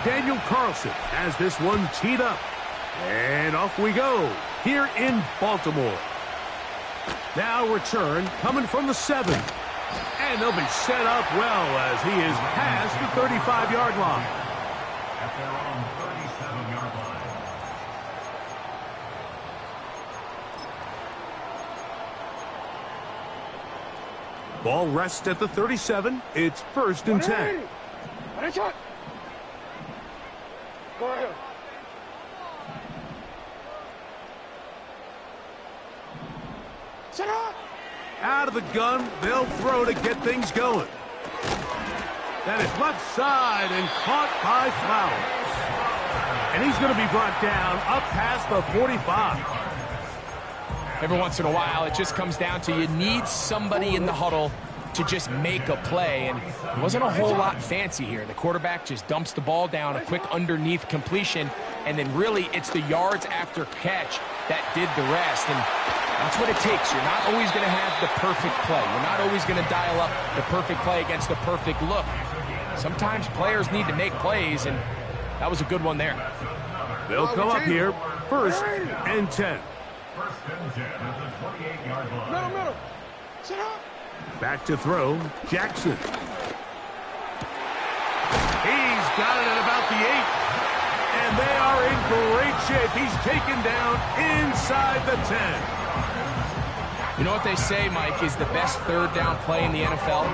Daniel Carlson has this one teed up. And off we go here in Baltimore. Now return coming from the 7. And they'll be set up well as he is past the 35-yard line. At their own 37-yard line. Ball rests at the 37. It's 1st and 10. Go ahead. Set up. Out of the gun, they'll throw to get things going. That is left side and caught by Flowers. And he's going to be brought down up past the 45. Every once in a while, it just comes down to you need somebody in the huddle to just make a play, and it wasn't a whole lot fancy here. The quarterback just dumps the ball down, a quick underneath completion, and then really it's the yards after catch that did the rest, and that's what it takes. You're not always going to have the perfect play. You're not always going to dial up the perfect play against the perfect look. Sometimes players need to make plays, and that was a good one there. They'll come up here, 1st and 10. 1st and 10 at the 28-yard line. Middle. Set up. Back to throw, Jackson. He's got it at about the 8. And they are in great shape. He's taken down inside the 10. You know what they say, Mike, is the best third down play in the NFL?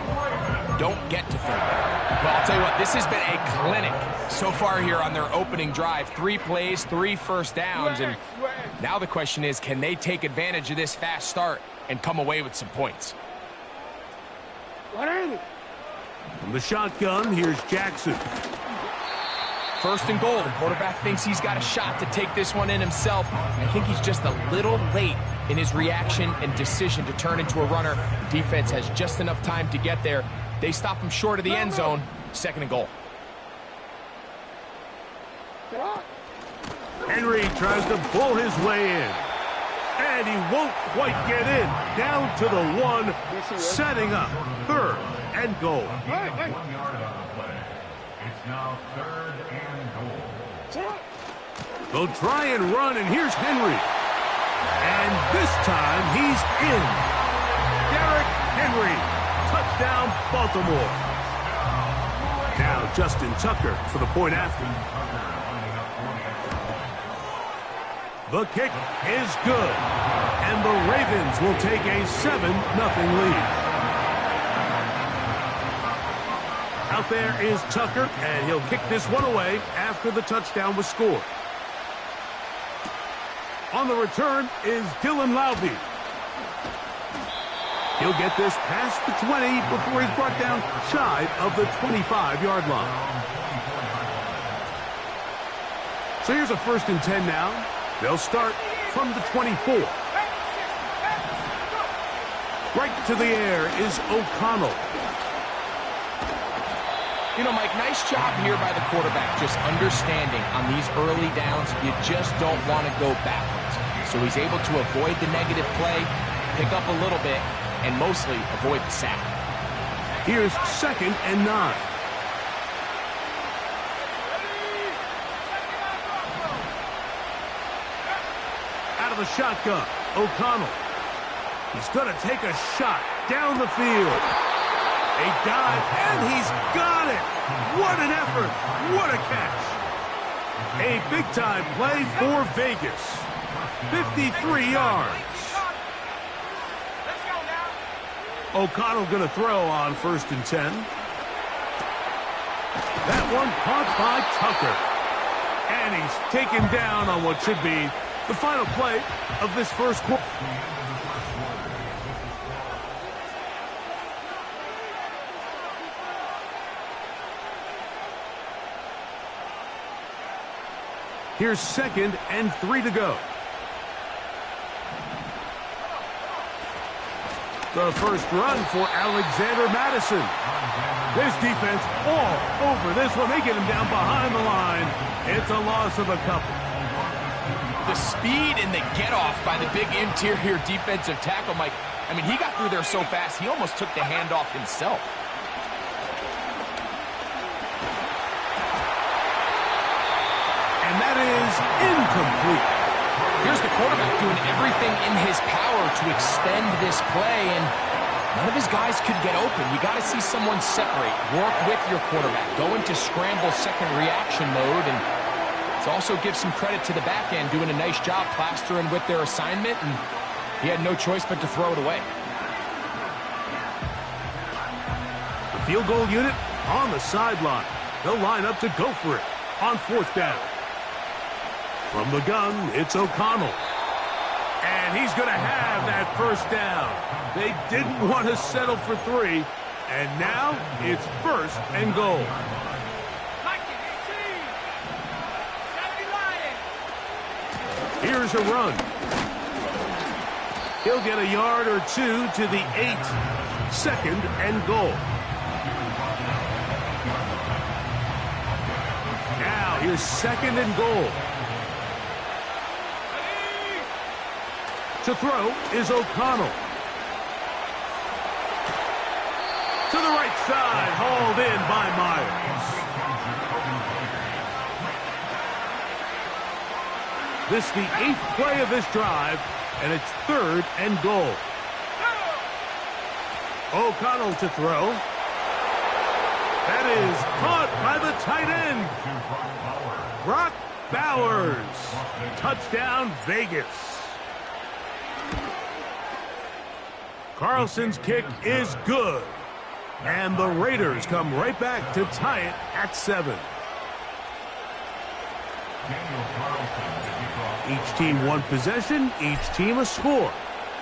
Don't get to third down. Well, I'll tell you what, this has been a clinic so far here on their opening drive. 3 plays, 3 first downs, and now the question is, can they take advantage of this fast start and come away with some points? From the shotgun, here's Jackson. 1st and goal. The quarterback thinks he's got a shot to take this one in himself. I think he's just a little late in his reaction and decision to turn into a runner. Defense has just enough time to get there. They stop him short of the end zone. 2nd and goal. Henry tries to bull his way in. And he won't quite get in. Down to the 1, setting up 3rd and goal. 1 yard on the play. It's now 3rd and goal. They'll try and run, and here's Henry. And this time he's in. Derrick Henry. Touchdown, Baltimore. Now Justin Tucker for the point after. The kick is good. And the Ravens will take a 7-0 lead. Out there is Tucker, and he'll kick this one away after the touchdown was scored. On the return is Dylan Loudby. He'll get this past the 20 before he's brought down shy of the 25-yard line. So here's a 1st and 10 now. They'll start from the 24. Right to the air is O'Connell. You know, Mike, nice job here by the quarterback, just understanding on these early downs, you just don't want to go backwards. So he's able to avoid the negative play, pick up a little bit, and mostly avoid the sack. Here's 2nd and 9. Out of the shotgun, O'Connell. He's going to take a shot down the field. A dive, and he's got it. What an effort. What a catch. A big-time play for Vegas. 53 yards. O'Connell going to throw on 1st and 10. That one caught by Tucker. And he's taken down on what should be the final play of this first quarter. Here's 2nd and 3 to go. The first run for Alexander Madison. This defense all over this one. They get him down behind the line. It's a loss of a couple. The speed and the get-off by the big interior defensive tackle, Mike. I mean, he got through there so fast, he almost took the handoff himself. That is incomplete. Here's the quarterback doing everything in his power to extend this play, and none of his guys could get open. You got to see someone separate, work with your quarterback, go into scramble second reaction mode, and it also gives some credit to the back end doing a nice job plastering with their assignment, and he had no choice but to throw it away. The field goal unit on the sideline. They'll line up to go for it on fourth down. From the gun, it's O'Connell. And he's going to have that first down. They didn't want to settle for 3, and now it's first and goal. Here's a run. He'll get a yard or 2 to the 8. Second and goal. Now here's second and goal. To throw is O'Connell. To the right side, hauled in by Myers. This is the 8th play of this drive, and it's third and goal. O'Connell to throw. That is caught by the tight end. Brock Bowers. Touchdown, Vegas. Carlson's kick is good. And the Raiders come right back to tie it at 7. Each team one possession, each team a score.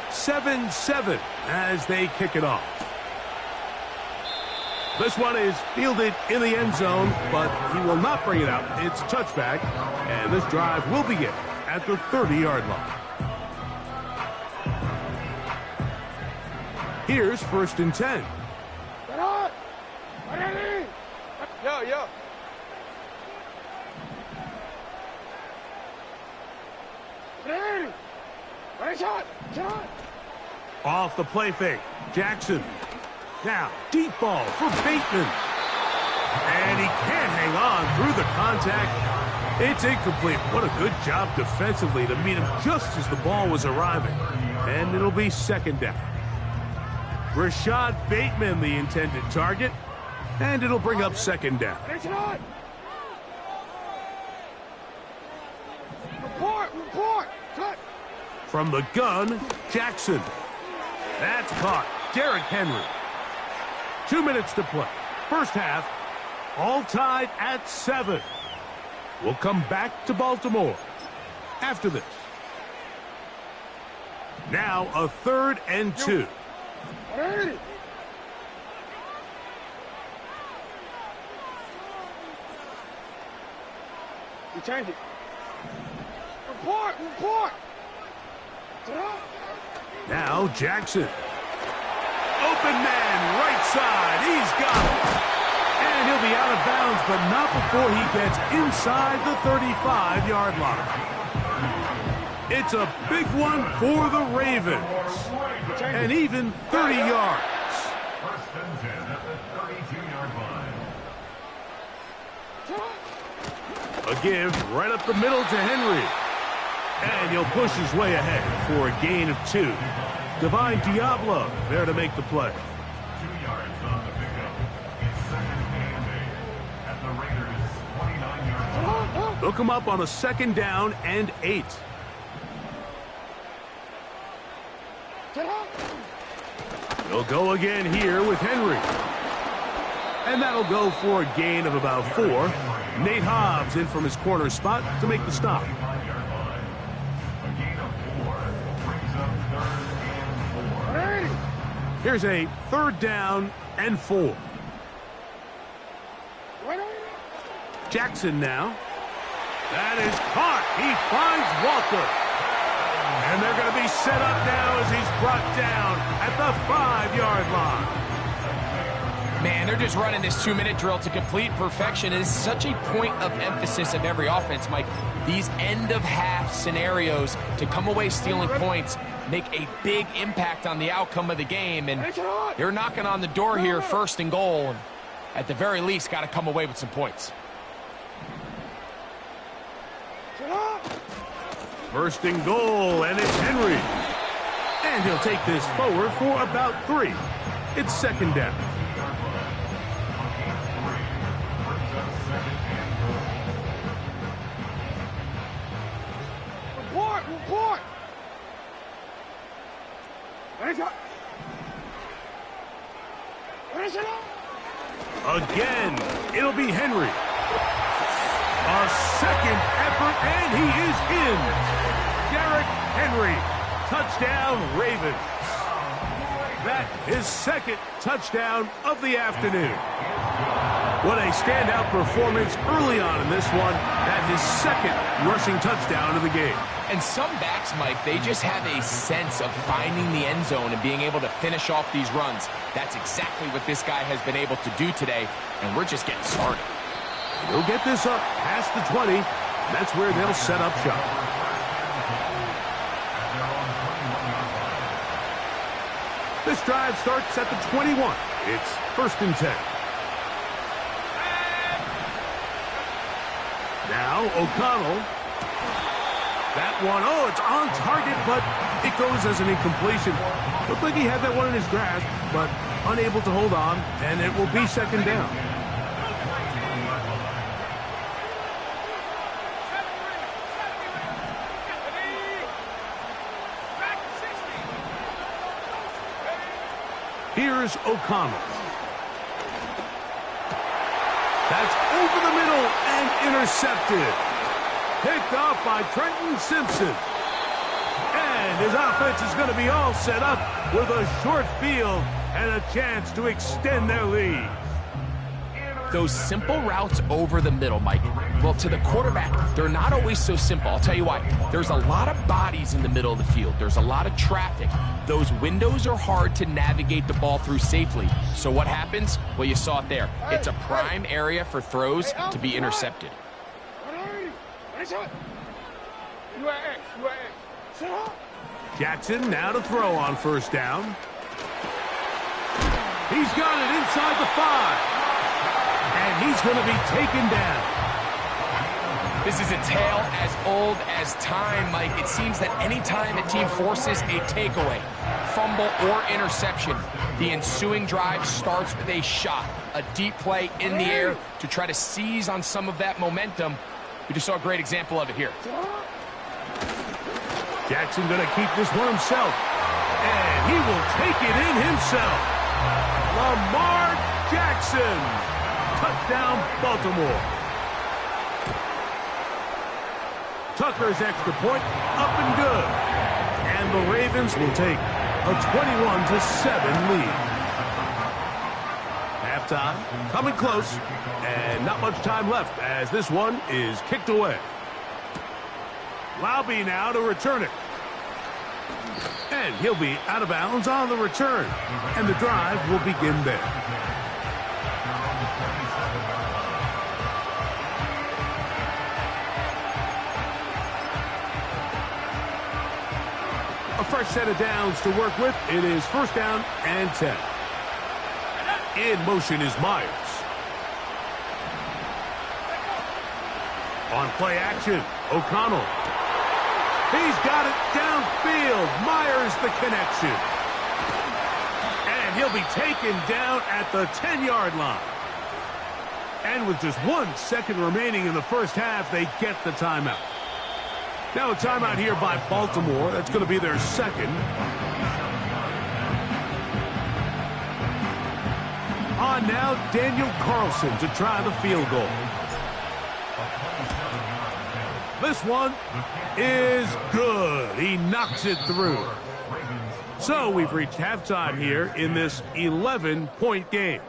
7-7 as they kick it off. This one is fielded in the end zone, but he will not bring it out. It's touchback, and this drive will begin at the 30-yard line. Here's first and 10. Yo. Off the play fake, Jackson. Now, deep ball for Bateman. And he can't hang on through the contact. It's incomplete. What a good job defensively to meet him just as the ball was arriving. And it'll be second down. Rashad Bateman, the intended target. And it'll bring up second down. Report. Cut. From the gun, Jackson. That's caught. Derrick Henry. 2 minutes to play. First half, all tied at 7. We'll come back to Baltimore after this. Now a third and 2. You change it. Report. Now Jackson. Open man, right side. He's got it. And he'll be out of bounds, but not before he gets inside the 35-yard line. It's a big one for the Ravens. And even 30 yards. First and 10 at the 32-yard line. A give right up the middle to Henry. And he'll push his way ahead for a gain of 2. Divine Diablo there to make the play. 2 yards on the pickup. It's second and 8 at the Raiders' 29-yard line. They'll come up on a second down and 8. They'll go again here with Henry. And that'll go for a gain of about 4. Nate Hobbs in from his corner spot to make the stop. Here's a third down and 4. Jackson now. That is caught. He finds Walker. And they're going to be set up now as he's brought down at the 5-yard line. Man, they're just running this 2-minute drill to complete perfection. It is such a point of emphasis of every offense, Mike. These end-of-half scenarios to come away stealing points make a big impact on the outcome of the game. And they're knocking on the door here, first and goal. And at the very least, got to come away with some points. First and goal, and it's Henry. And he'll take this forward for about 3. It's second down. Report! Again, it'll be Henry. A second effort, and he is in. Derrick Henry, touchdown Ravens. That his second touchdown of the afternoon. What a standout performance early on in this one. That his second rushing touchdown of the game. And some backs, Mike, they just have a sense of finding the end zone and being able to finish off these runs. That's exactly what this guy has been able to do today, and we're just getting started. He'll get this up past the 20. That's where they'll set up shop. This drive starts at the 21. It's first and 10. Now O'Connell. That one, it's on target, but it goes as an incompletion. Looked like he had that one in his grasp, but unable to hold on, and it will be second down. Here's O'Connell. That's over the middle and intercepted. Picked off by Trenton Simpson. And his offense is going to be all set up with a short field and a chance to extend their lead. Those simple routes over the middle, Mike, well, to the quarterback, they're not always so simple. I'll tell you why. There's a lot of bodies in the middle of the field. There's a lot of traffic. Those windows are hard to navigate the ball through safely. So what happens? Well, you saw it there. It's a prime area for throws to be intercepted. Jackson now to throw on first down. He's got it inside the 5. And he's going to be taken down. This is a tale as old as time, Mike. It seems that any time a team forces a takeaway, fumble, or interception, the ensuing drive starts with a shot, a deep play in the air to try to seize on some of that momentum. We just saw a great example of it here. Jackson going to keep this one himself. And he will take it in himself. Lamar Jackson. Touchdown, Baltimore. Tucker's extra point up and good. And the Ravens will take a 21-7 lead. Halftime coming close, and not much time left as this one is kicked away. Laube now to return it. And he'll be out of bounds on the return. And the drive will begin there. A fresh set of downs to work with. It is first down and 10. In motion is Myers. On play action, O'Connell. He's got it downfield. Myers the connection. And he'll be taken down at the 10-yard line. And with just 1 second remaining in the first half, they get the timeout. Now a timeout here by Baltimore. That's going to be their second. On now, Daniel Carlson to try the field goal. This one is good. He knocks it through. So we've reached halftime here in this 11-point game.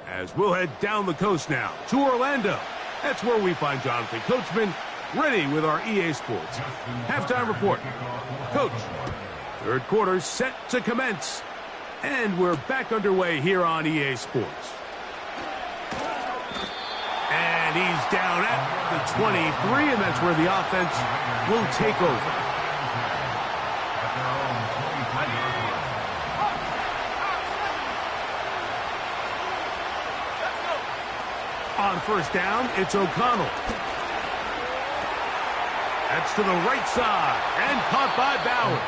As we'll head down the coast now to Orlando. That's where we find Jonathan Coachman ready with our EA Sports halftime report. Coach, third quarter set to commence. And we're back underway here on EA Sports. And he's down at the 23, and that's where the offense will take over. On first down, it's O'Connell. That's to the right side and caught by Bowers.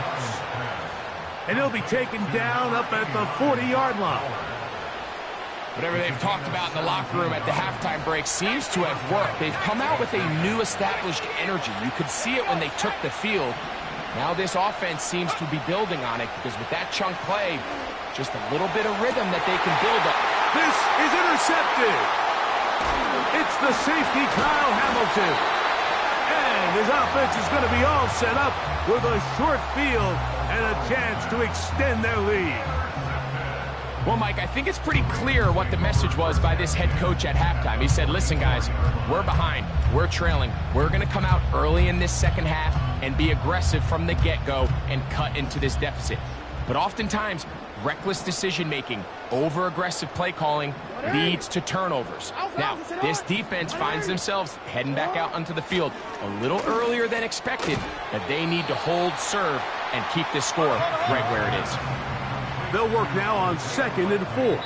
And he'll be taken down up at the 40-yard line. Whatever they've talked about in the locker room at the halftime break seems to have worked. They've come out with a new established energy. You could see it when they took the field. Now this offense seems to be building on it because with that chunk play, just a little bit of rhythm that they can build up. This is intercepted. It's the safety, Kyle Hamilton. And his offense is going to be all set up with a short field and a chance to extend their lead. Well, Mike, I think it's pretty clear what the message was by this head coach at halftime. He said, listen, guys, we're behind. We're trailing. We're going to come out early in this second half and be aggressive from the get-go and cut into this deficit. But oftentimes, reckless decision-making, over-aggressive play calling leads to turnovers. Now, this defense finds themselves heading back out onto the field a little earlier than expected, but they need to hold serve and keep this score right where it is. They'll work now on 2nd and 4.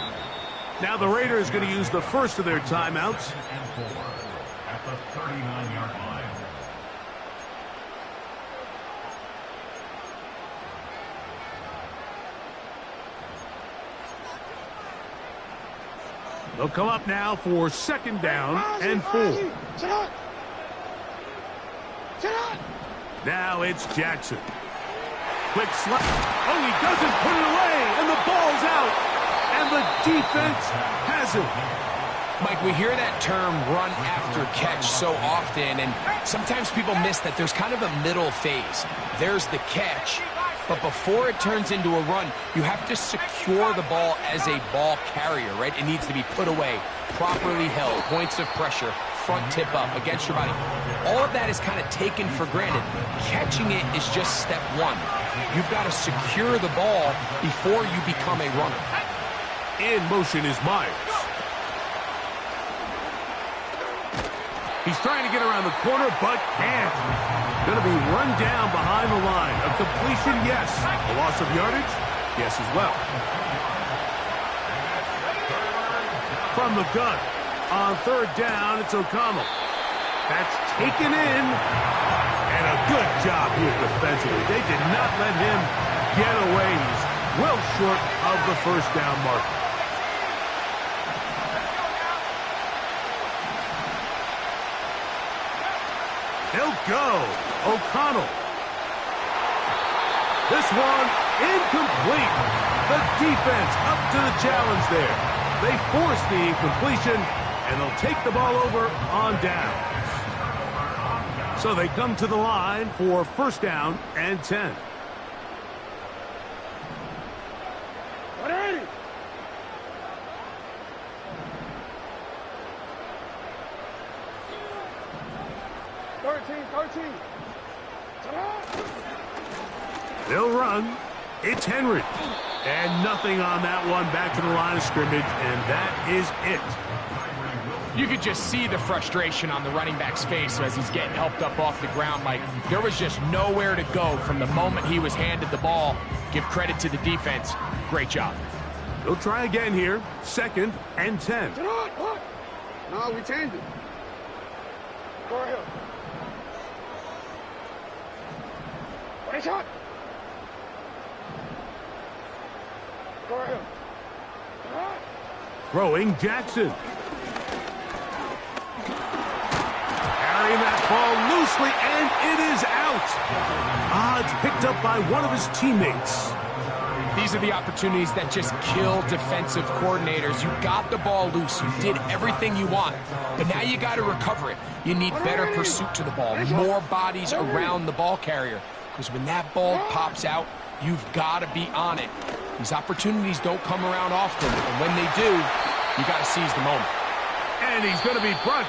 Now the Raiders going to use the first of their timeouts. 4 at the 39-yard line. They'll come up now for 2nd down and 4. Now it's Jackson. Quick slap. Oh, he doesn't put it away, and the ball's out. And the defense has it. Mike, we hear that term run after catch so often, and sometimes people miss that there's kind of a middle phase. There's the catch, but before it turns into a run, you have to secure the ball as a ball carrier, right? It needs to be put away, properly held, points of pressure, front tip up against your body. All of that is kind of taken for granted. Catching it is just step one. You've got to secure the ball before you become a runner. In motion is Myers. He's trying to get around the corner, but can't. Going to be run down behind the line. A completion, yes. A loss of yardage, yes as well. From the gun. On 3rd down, it's O'Connell. That's taken in. And a good job here defensively. They did not let him get away. He's well short of the 1st down marker. He'll go. O'Connell. This one incomplete. The defense up to the challenge there. They force the incompletion, and they'll take the ball over on down. So they come to the line for 1st down and 10. Ready? Thirteen. They'll run. It's Henry. And nothing on that one. Back to the line of scrimmage, and that is it. You could just see the frustration on the running back's face as he's getting helped up off the ground, Mike. There was just nowhere to go from the moment he was handed the ball. Give credit to the defense. Great job. They'll try again here. 2nd and 10. No, we changed it. Go ahead. What shot? Go ahead. Throwing Jackson. Carrying that ball loosely, and it is out. It's picked up by one of his teammates. These are the opportunities that just kill defensive coordinators. You got the ball loose. You did everything you want. But now you got to recover it. You need better pursuit to the ball, more bodies around the ball carrier. Because when that ball pops out, you've got to be on it. These opportunities don't come around often. And when they do, you got to seize the moment. And he's going to be bunt.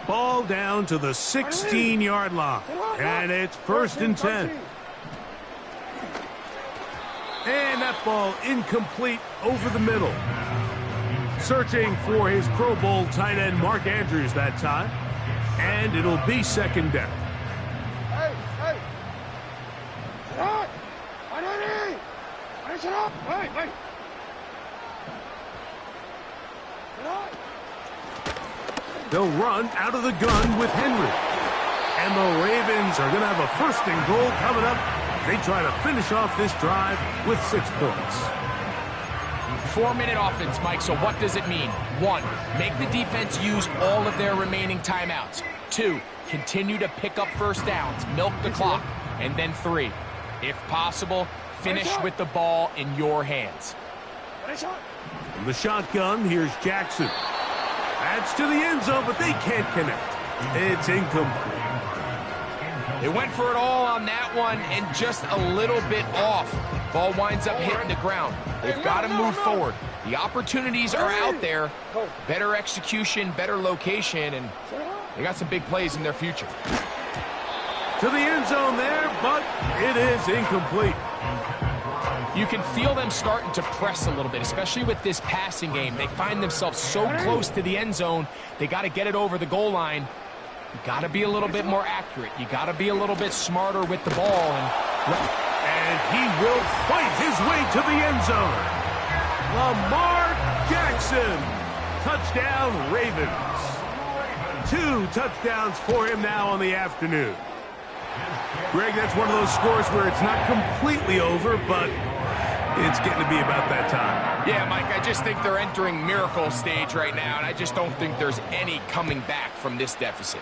Ball down to the 16-yard line. And it's 1st and 10. And that ball incomplete over the middle. Searching for his Pro Bowl tight end Mark Andrews that time. And it'll be 2nd down. Hey! Hey, hey. They'll run out of the gun with Henry. And the Ravens are going to have a 1st and goal coming up. They try to finish off this drive with 6 points. 4-minute offense, Mike, so what does it mean? 1, make the defense use all of their remaining timeouts. 2, continue to pick up 1st downs, milk the clock. And then 3, if possible, finish with the ball in your hands. From the shotgun, here's Jackson. That's to the end zone, but they can't connect. It's incomplete. They went for it all on that one and just a little bit off. Ball winds up hitting the ground. They've got to move forward. The opportunities are out there. Better execution, better location, and they got some big plays in their future. To the end zone there, but it is incomplete. You can feel them starting to press a little bit, especially with this passing game. They find themselves so close to the end zone, they got to get it over the goal line. You got to be a little bit more accurate. You got to be a little bit smarter with the ball. And he will fight his way to the end zone. Lamar Jackson. Touchdown, Ravens. 2 touchdowns for him now on the afternoon. Greg, that's one of those scores where it's not completely over, but it's getting to be about that time. Yeah, Mike, I just think they're entering miracle stage right now, and I just don't think there's any coming back from this deficit.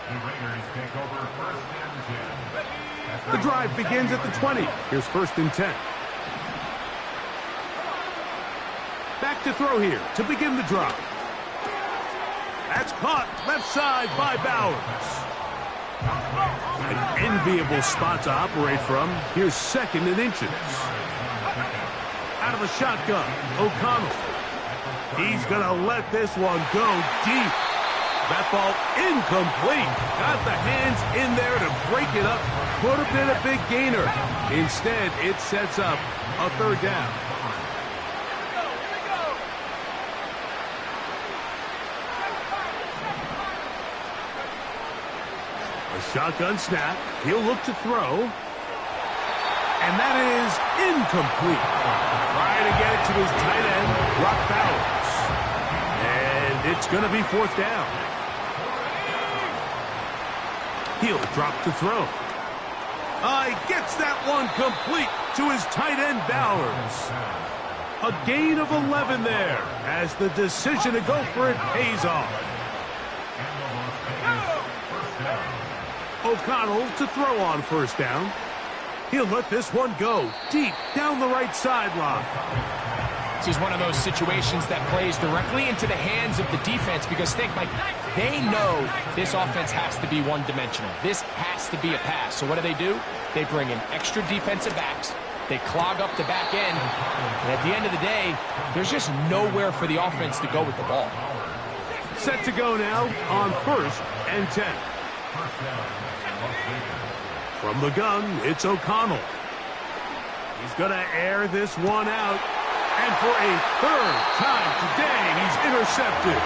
The Raiders take over 1st and 10. The drive begins at the 20. Here's 1st and 10. Back to throw here to begin the drive. That's caught left side by Bowers. An enviable spot to operate from. Here's 2nd and inches. Out of the shotgun, O'Connell. He's going to let this one go deep. That ball incomplete. Got the hands in there to break it up. Could have been a big gainer. Instead, it sets up a 3rd down. Shotgun snap. He'll look to throw. And that is incomplete. Trying to get it to his tight end, Brock Bowers. And it's going to be 4th down. He'll drop to throw. He gets that one complete to his tight end, Bowers. A gain of 11 there as the decision to go for it pays off. O'Connell to throw on 1st down. He'll let this one go deep down the right sideline. This is one of those situations that plays directly into the hands of the defense because think, Mike, they know this offense has to be one-dimensional. This has to be a pass. So what do? They bring in extra defensive backs. They clog up the back end. And at the end of the day, there's just nowhere for the offense to go with the ball. Set to go now on 1st and 10. From the gun, it's O'Connell. He's going to air this one out. And for a 3rd time today, he's intercepted.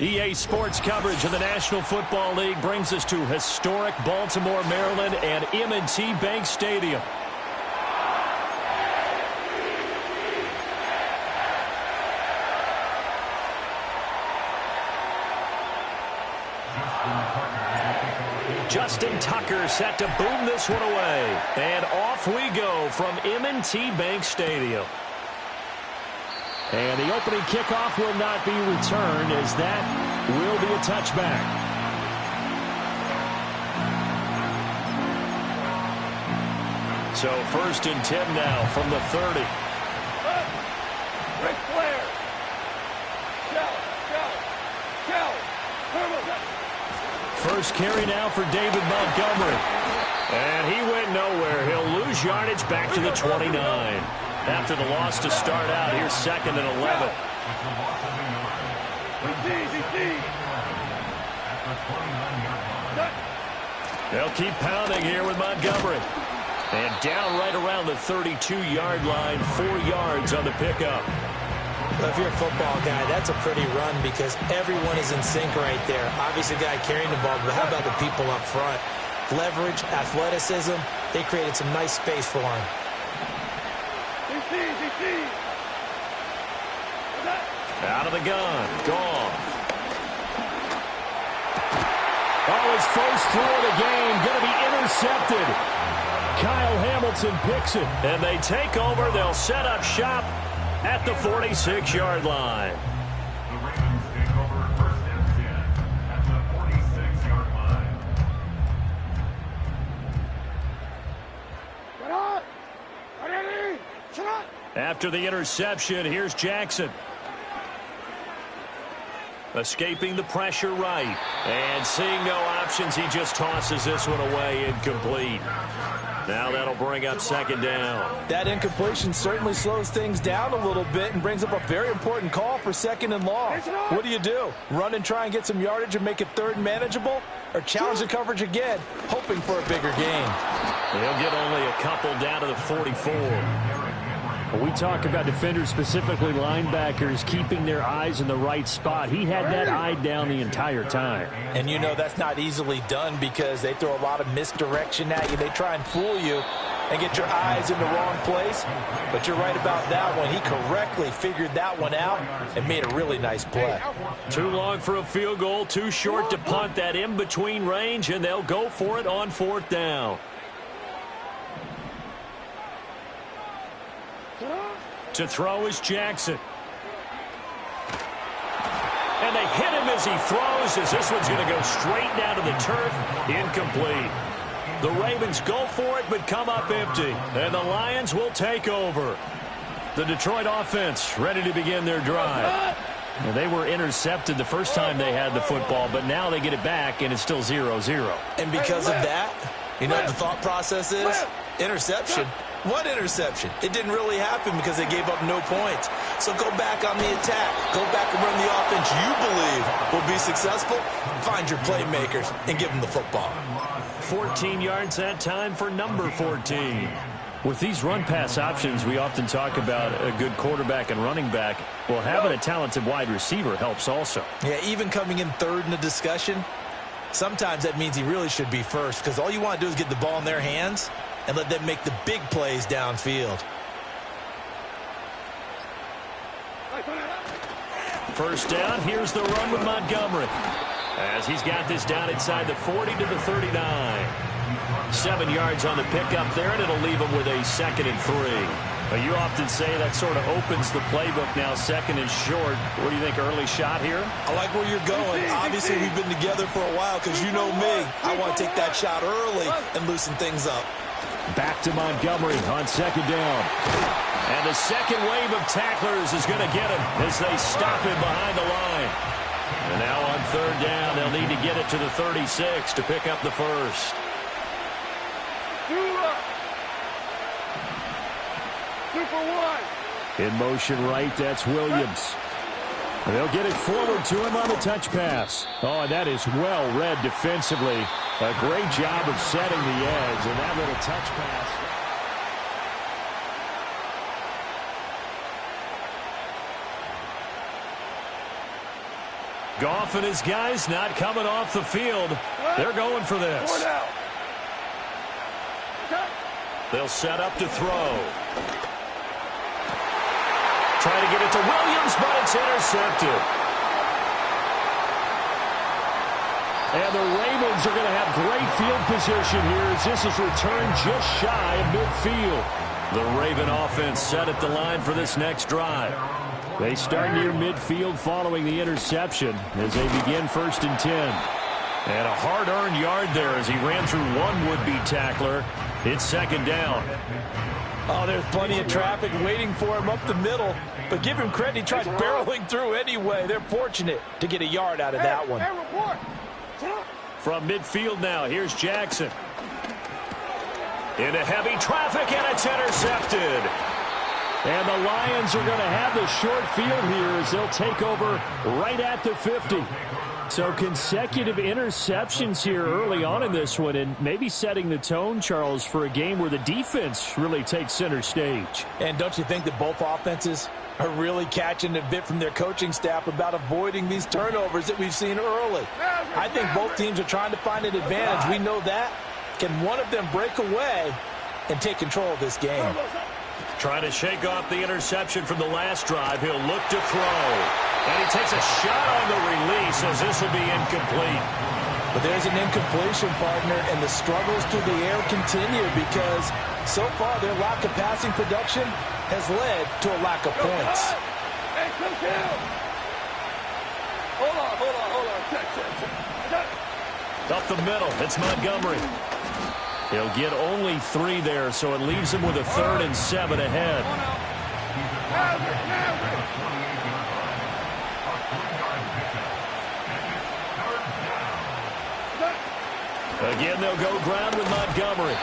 EA Sports coverage of the National Football League brings us to historic Baltimore, Maryland and M&T Bank Stadium. Justin Tucker set to boom this one away. And off we go from M&T Bank Stadium. And the opening kickoff will not be returned as that will be a touchback. So 1st and 10 now from the 30. Ric Flair. First carry now for David Montgomery. And he went nowhere. He'll lose yardage back to the 29. After the loss to start out, here's 2nd and 11. They'll keep pounding here with Montgomery. And down right around the 32-yard line, 4 yards on the pickup. Well, if you're a football guy, that's a pretty run because everyone is in sync right there. Obviously, the guy carrying the ball, but how about the people up front? Leverage, athleticism, they created some nice space for him. Out of the gun, Goff. Oh, his first throw of the game, going to be intercepted. Kyle Hamilton picks it, and they take over. They'll set up shop at the 46-yard line. The Ravens take over 1st and 10 at the 46-yard line. After the interception, here's Jackson. Escaping the pressure right. And seeing no options, he just tosses this one away incomplete. Now that'll bring up 2nd down. That incompletion certainly slows things down a little bit and brings up a very important call for 2nd and long. What do? Run and try and get some yardage and make it 3rd and manageable? Or challenge the coverage again, hoping for a bigger gain? They'll get only a couple down to the 44. We talk about defenders, specifically linebackers, keeping their eyes in the right spot. He had that eye down the entire time. And you know that's not easily done because they throw a lot of misdirection at you. They try and fool you and get your eyes in the wrong place. But you're right about that one. He correctly figured that one out and made a really nice play. Too long for a field goal, too short to punt. That in-between range, and they'll go for it on 4th down. To throw is Jackson. And they hit him as he throws, as this one's going to go straight down to the turf. Incomplete. The Ravens go for it, but come up empty. And the Lions will take over. The Detroit offense ready to begin their drive. And they were intercepted the first time they had the football, but now they get it back, and it's still 0-0. And because of that, you know what the thought process is? Interception. What interception? It didn't really happen because they gave up no points. So go back on the attack. Go back and run the offense you believe will be successful. Find your playmakers and give them the football. 14 yards that time for number 14. With these run-pass options, we often talk about a good quarterback and running back. Well, having a talented wide receiver helps also. Yeah, even coming in 3rd in the discussion, sometimes that means he really should be first because all you want to do is get the ball in their hands and let them make the big plays downfield. First down, here's the run with Montgomery. As he's got this down inside the 40 to the 39. 7 yards on the pickup there, and it'll leave him with a 2nd and 3. But you often say that sort of opens the playbook now, 2nd and short. What do you think, early shot here? I like where you're going. Obviously, we've been together for a while because you know me. I want to take that shot early and loosen things up. Back to Montgomery on 2nd down. And the second wave of tacklers is going to get him as they stop him behind the line. And now on 3rd down, they'll need to get it to the 36 to pick up the first. In motion right, that's Williams. They'll get it forward to him on the touch pass. Oh, and that is well read defensively. A great job of setting the edge, and that little touch pass. Goff and his guys not coming off the field. They're going for this. They'll set up to throw. Try to get it to Williams, but it's intercepted. And the Ravens are going to have great field position here as this is returned just shy of midfield. The Raven offense set at the line for this next drive. They start near midfield following the interception as they begin 1st and 10. And a hard-earned yard there as he ran through one would-be tackler. It's second down. Oh, there's plenty of traffic waiting for him up the middle. But give him credit, he tried barreling through anyway. They're fortunate to get a yard out of that one. From midfield now, here's Jackson. Into heavy traffic, and it's intercepted. And the Lions are going to have the short field here as they'll take over right at the 50. So consecutive interceptions here early on in this one, and maybe setting the tone, Charles, for a game where the defense really takes center stage. And don't you think that both offenses are really catching a bit from their coaching staff about avoiding these turnovers that we've seen early? I think both teams are trying to find an advantage. We know that. Can one of them break away and take control of this game? Trying to shake off the interception from the last drive. He'll look to throw. And he takes a shot on the release as this will be incomplete. But there's an incompletion, partner, and the struggles through the air continue because so far their lack of passing production has led to a lack of points. Hey, come down. Hold on. Check. Up the middle, it's Montgomery. He'll get only 3 there, so it leaves him with a 3rd and 7 ahead. Again, they'll go ground with Montgomery.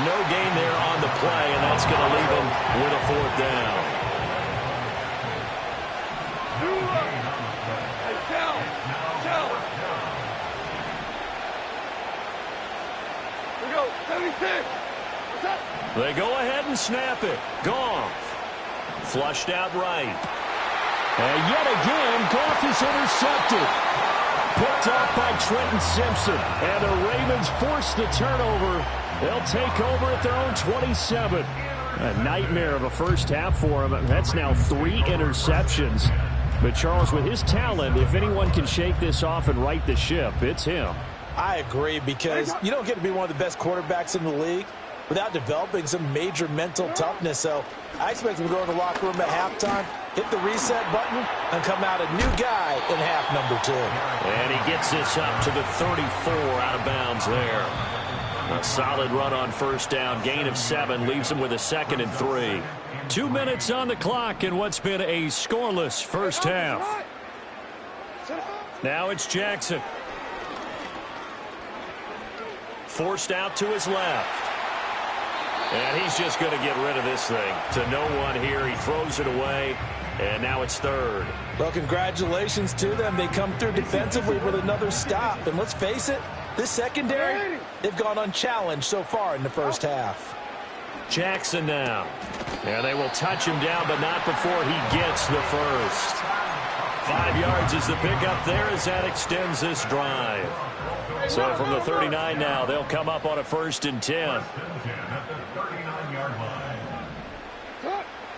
No gain there on the play, and that's going to leave him with a 4th down. They go ahead and snap it. Goff. Flushed out right. And yet again, Goff is intercepted. Picked off by Trenton Simpson. And the Ravens force the turnover. They'll take over at their own 27. A nightmare of a first half for him. That's now 3 interceptions. But Charles, with his talent, if anyone can shake this off and right the ship, it's him. I agree, because you don't get to be one of the best quarterbacks in the league without developing some major mental toughness. So I expect him to go in the locker room at halftime, hit the reset button, and come out a new guy in half number 2. And he gets this up to the 34 out of bounds there. A solid run on first down. Gain of 7 leaves him with a 2nd and 3. 2 minutes on the clock in what's been a scoreless first half. Now it's Jackson. Forced out to his left. And he's just going to get rid of this thing. To no one here. He throws it away. And now it's 3rd. Well, congratulations to them. They come through defensively with another stop. And let's face it, this secondary, they've gone unchallenged so far in the first half. Jackson now. Yeah, they will touch him down, but not before he gets the first. 5 yards is the pickup there as that extends this drive. So from the 39 now, they'll come up on a 1st and 10.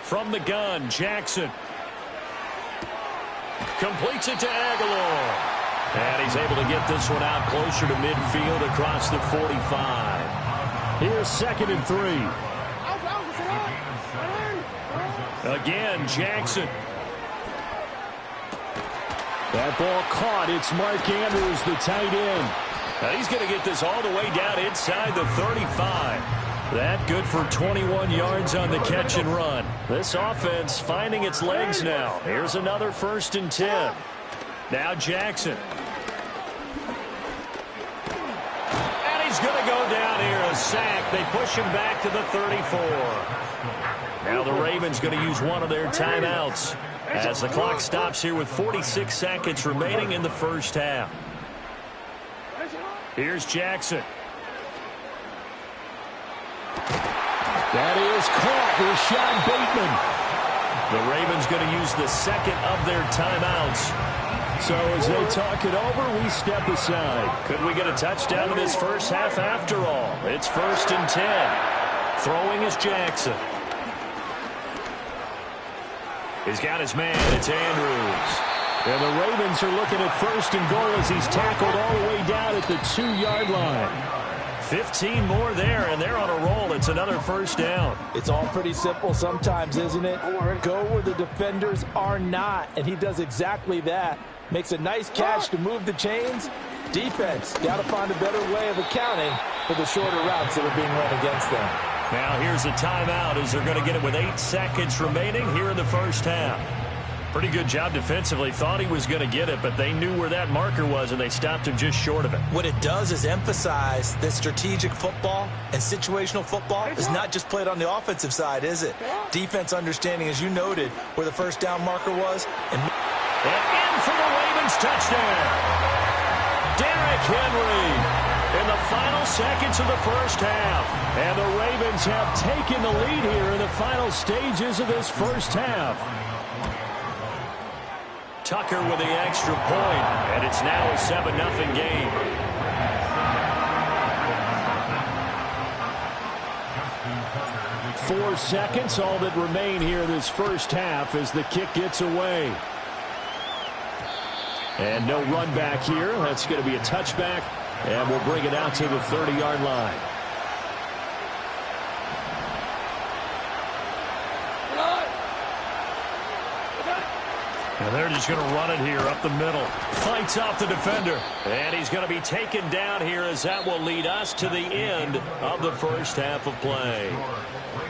From the gun, Jackson. Completes it to Aguilar. And he's able to get this one out closer to midfield across the 45. Here's 2nd and 3. Again, Jackson. That ball caught. It's Mark Andrews, the tight end. Now he's going to get this all the way down inside the 35. That good for 21 yards on the catch and run. This offense finding its legs now. Here's another 1st and 10. Now Jackson. And he's going to go down here, a sack. They push him back to the 34. Now the Ravens going to use one of their timeouts as the clock stops here with 46 seconds remaining in the first half. Here's Jackson. That is caught. Rashad Bateman. The Ravens going to use the 2nd of their timeouts. So as they talk it over, we step aside. Could we get a touchdown in this first half after all? It's 1st and 10. Throwing is Jackson. He's got his man. It's Andrews. And the Ravens are looking at 1st and goal as he's tackled all the way down at the 2-yard line. 15 more there, and they're on a roll. It's another 1st down. It's all pretty simple sometimes, isn't it? Go where the defenders are not, and he does exactly that. Makes a nice catch to move the chains. Defense got to find a better way of accounting for the shorter routes that are being run against them. Now here's a timeout as they're going to get it with 8 seconds remaining here in the first half. Pretty good job defensively. Thought he was going to get it, but they knew where that marker was, and they stopped him just short of it. What it does is emphasize that strategic football and situational football is not just played on the offensive side, is it? Defense understanding, as you noted, where the first down marker was. And in for the Ravens touchdown. Derrick Henry in the final seconds of the first half. And the Ravens have taken the lead here in the final stages of this first half. Tucker with the extra point, and it's now a 7-0 game. Four seconds, all that remain here this first half as the kick gets away. And no run back here. That's going to be a touchback, and we'll bring it out to the 30-yard line. And they're just going to run it here up the middle. Fights off the defender. And he's going to be taken down here as that will lead us to the end of the first half of play.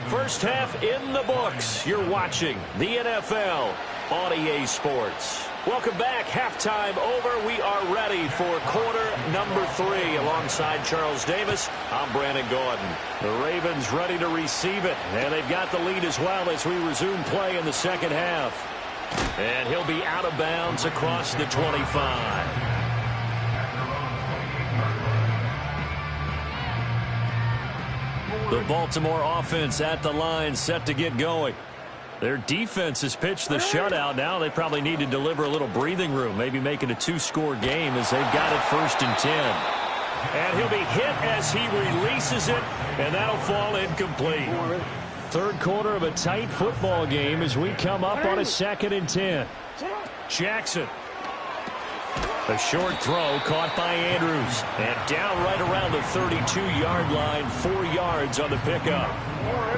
First half in the books. You're watching the NFL on EA Sports. Welcome back. Halftime over. We are ready for quarter number 3. Alongside Charles Davis, I'm Brandon Gordon. The Ravens ready to receive it. And they've got the lead as well as we resume play in the second half. And he'll be out of bounds across the 25. The Baltimore offense at the line, set to get going. Their defense has pitched the shutout. Now they probably need to deliver a little breathing room, maybe make it a 2-score game as they've got it 1st and 10. And he'll be hit as he releases it, and that'll fall incomplete. Third quarter of a tight football game as we come up on a 2nd and 10. Jackson. A short throw caught by Andrews. And down right around the 32-yard line, 4 yards on the pickup.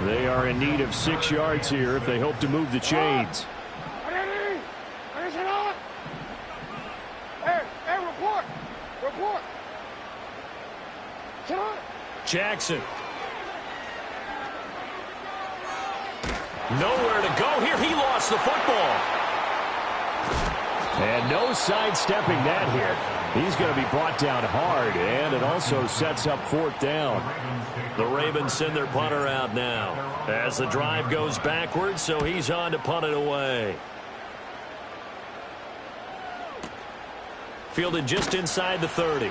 They are in need of 6 yards here if they hope to move the chains. Report. Jackson. Nowhere to go here. He lost the football. And no sidestepping that here. He's going to be brought down hard, and it also sets up 4th down. The Ravens send their punter out now as the drive goes backwards, so he's on to punt it away. Fielded just inside the 30.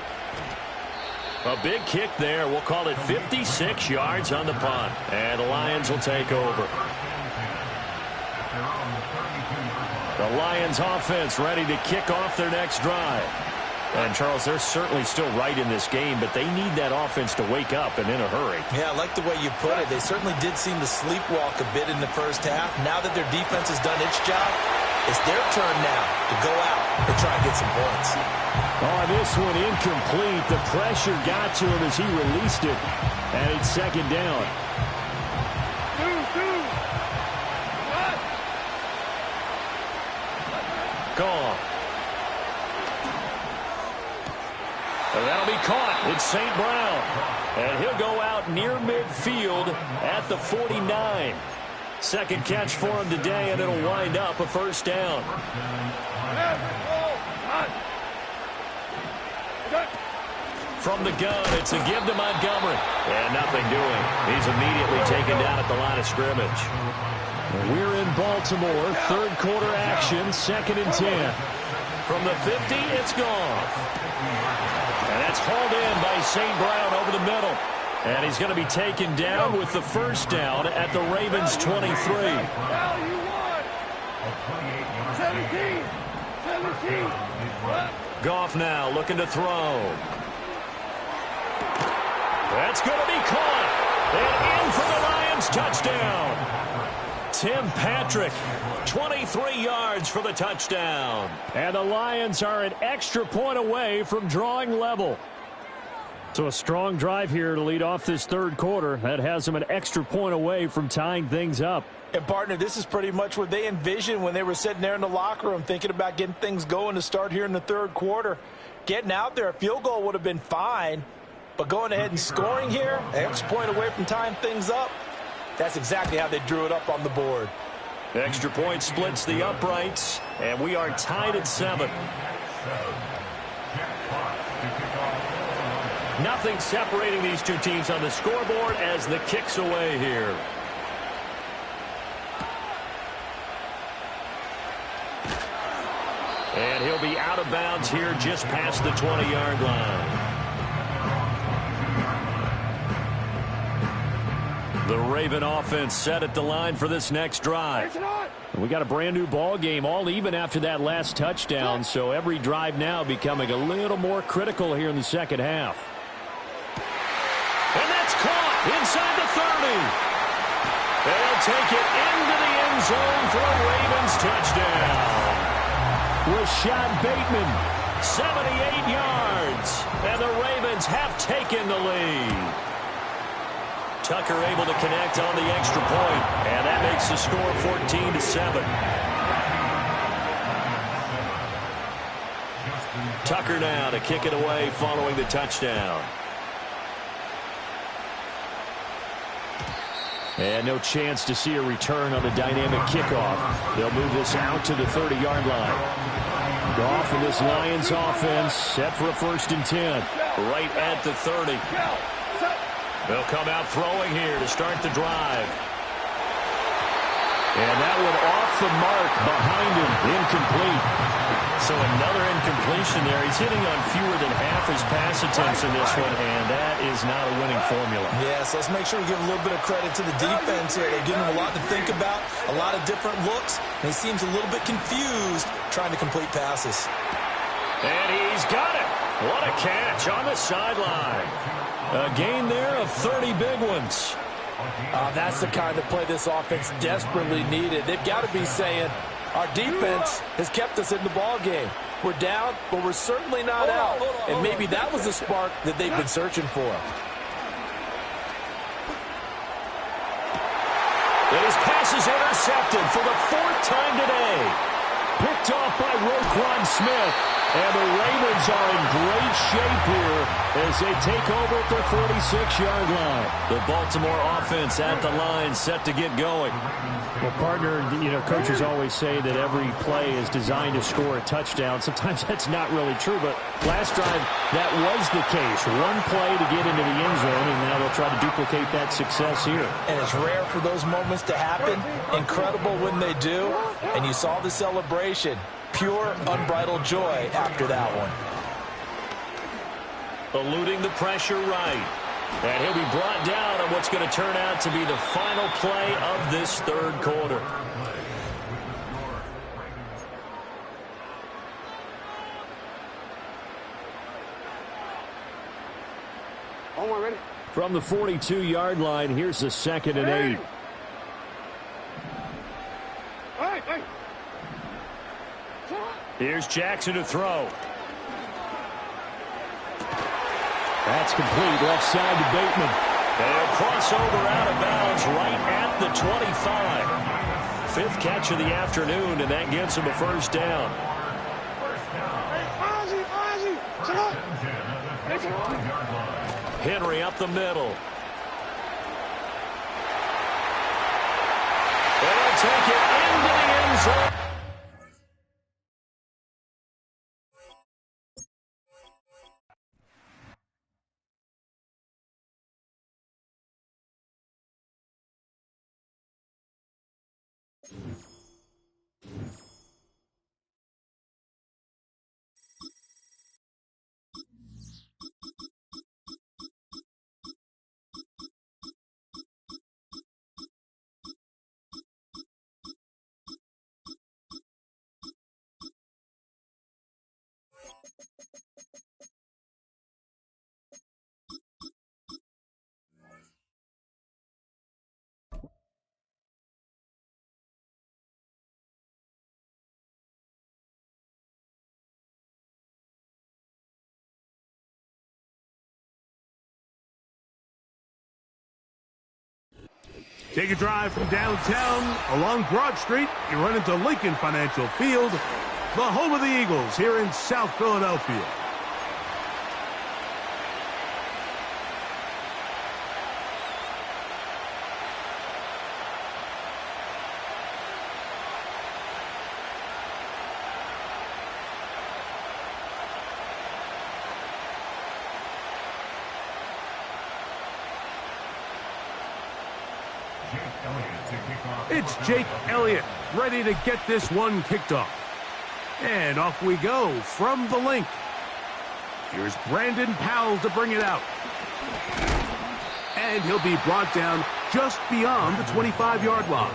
A big kick there. We'll call it 56 yards on the punt. And the Lions will take over. The Lions offense ready to kick off their next drive. And, Charles, they're certainly still right in this game, but they need that offense to wake up and in a hurry. Yeah, I like the way you put it. They certainly did seem to sleepwalk a bit in the first half. Now that their defense has done its job, it's their turn now to go out and try and get some points. Oh, this one incomplete. The pressure got to him as he released it. And it's 2nd down. Gone. And that'll be caught. It's St. Brown. And he'll go out near midfield at the 49. Second catch for him today, and it'll wind up a 1st down. From the gun, it's a give to Montgomery. And nothing doing. He's immediately taken down at the line of scrimmage. We're in Baltimore. 3rd quarter action. 2nd and 10. From the 50, it's gone. And that's hauled in by St. Brown over the middle. And he's going to be taken down with the 1st down at the Ravens' 23. 17. Goff now looking to throw. That's going to be caught. And in for the Lions touchdown. Tim Patrick, 23 yards for the touchdown. And the Lions are an extra point away from drawing level. So a strong drive here to lead off this 3rd quarter. That has them an extra point away from tying things up. And, partner, this is pretty much what they envisioned when they were sitting there in the locker room thinking about getting things going to start here in the 3rd quarter. Getting out there, a field goal would have been fine. But going ahead and scoring here, an extra point away from tying things up, that's exactly how they drew it up on the board. Extra point splits the uprights, and we are tied at 7. Nothing separating these two teams on the scoreboard as the kick's away here. And he'll be out of bounds here just past the 20-yard line. The Raven offense set at the line for this next drive. We got a brand new ball game, all even after that last touchdown, so every drive now becoming a little more critical here in the second half. And that's caught inside the 30. They'll take it into the end zone for a Ravens touchdown. Rashad Bateman, 78 yards, and the Ravens have taken the lead. Tucker able to connect on the extra point, and that makes the score 14-7. Tucker now to kick it away following the touchdown. And no chance to see a return on the dynamic kickoff. They'll move this out to the 30-yard line. Goff and this Lions offense set for a 1st and 10. Right at the 30. They'll come out throwing here to start the drive. And that one off the mark behind him, incomplete. So another incompletion there. He's hitting on fewer than half his pass attempts in this one, and that is not a winning formula. Yeah, so let's make sure we give a little bit of credit to the defense here. They're giving him a lot to think about, a lot of different looks, and he seems a little bit confused trying to complete passes. And he's got it. What a catch on the sideline. A gain there of 30 big ones. That's the kind of play this offense desperately needed. They've got to be saying, our defense has kept us in the ball game. We're down, but we're certainly not out. And maybe that was the spark that they've been searching for. And his pass is intercepted for the 4th time today. Picked off by Roquan Smith. And the Ravens are in great shape here as they take over at their 46-yard line. The Baltimore offense at the line set to get going. Well, partner, coaches always say that every play is designed to score a touchdown. Sometimes that's not really true, but last drive, that was the case. One play to get into the end zone, and now they'll try to duplicate that success here. And it's rare for those moments to happen. Incredible when they do. And you saw the celebration. Pure, unbridled joy after that one. Eluding the pressure right. And he'll be brought down on what's going to turn out to be the final play of this 3rd quarter. Oh, ready? From the 42-yard line, here's the 2nd and 8. Hey. Here's Jackson to throw. That's complete, left side to Bateman. They'll cross over out of bounds right at the 25. 5th catch of the afternoon, and that gets him a 1st down. Henry up the middle. They'll take it into the end zone. Take a drive from downtown along Broad Street. You run into Lincoln Financial Field, the home of the Eagles here in South Philadelphia. It's Jake Elliott ready to get this one kicked off. And off we go from the link. Here's Brandon Powell to bring it out. And he'll be brought down just beyond the 25-yard line.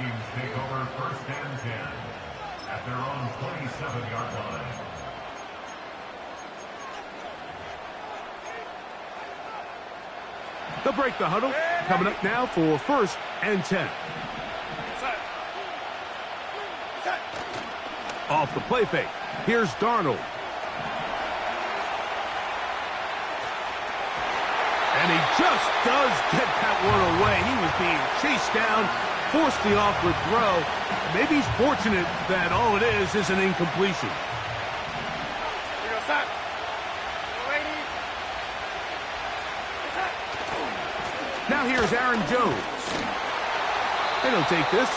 Vikings take over first and 10 at their own 27-yard line. They'll break the huddle. Coming up now for first and 10. Off the play fake. Here's Darnold. And he just does get that one away. He was being chased down, forced the awkward throw. Maybe he's fortunate that all it is an incompletion. Now here's Aaron Jones. And he'll take this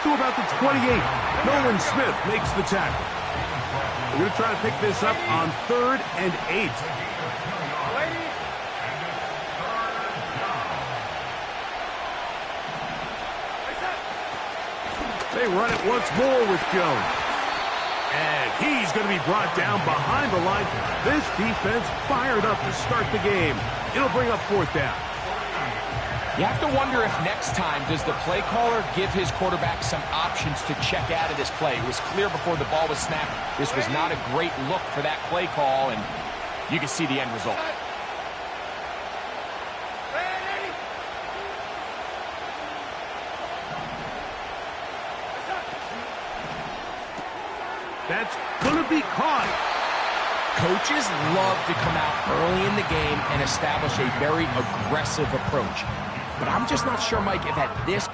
to about the 28. Nolan Smith makes the tackle. We're going to try to pick this up on 3rd and 8. They run it once more with Jones. And he's going to be brought down behind the line. This defense fired up to start the game. It'll bring up 4th down. You have to wonder if next time does the play caller give his quarterback some options to check out of this play. It was clear before the ball was snapped. This was not a great look for that play call, and you can see the end result. That's going to be caught. Coaches love to come out early in the game and establish a very aggressive approach. But I'm just not sure, Mike, if at this...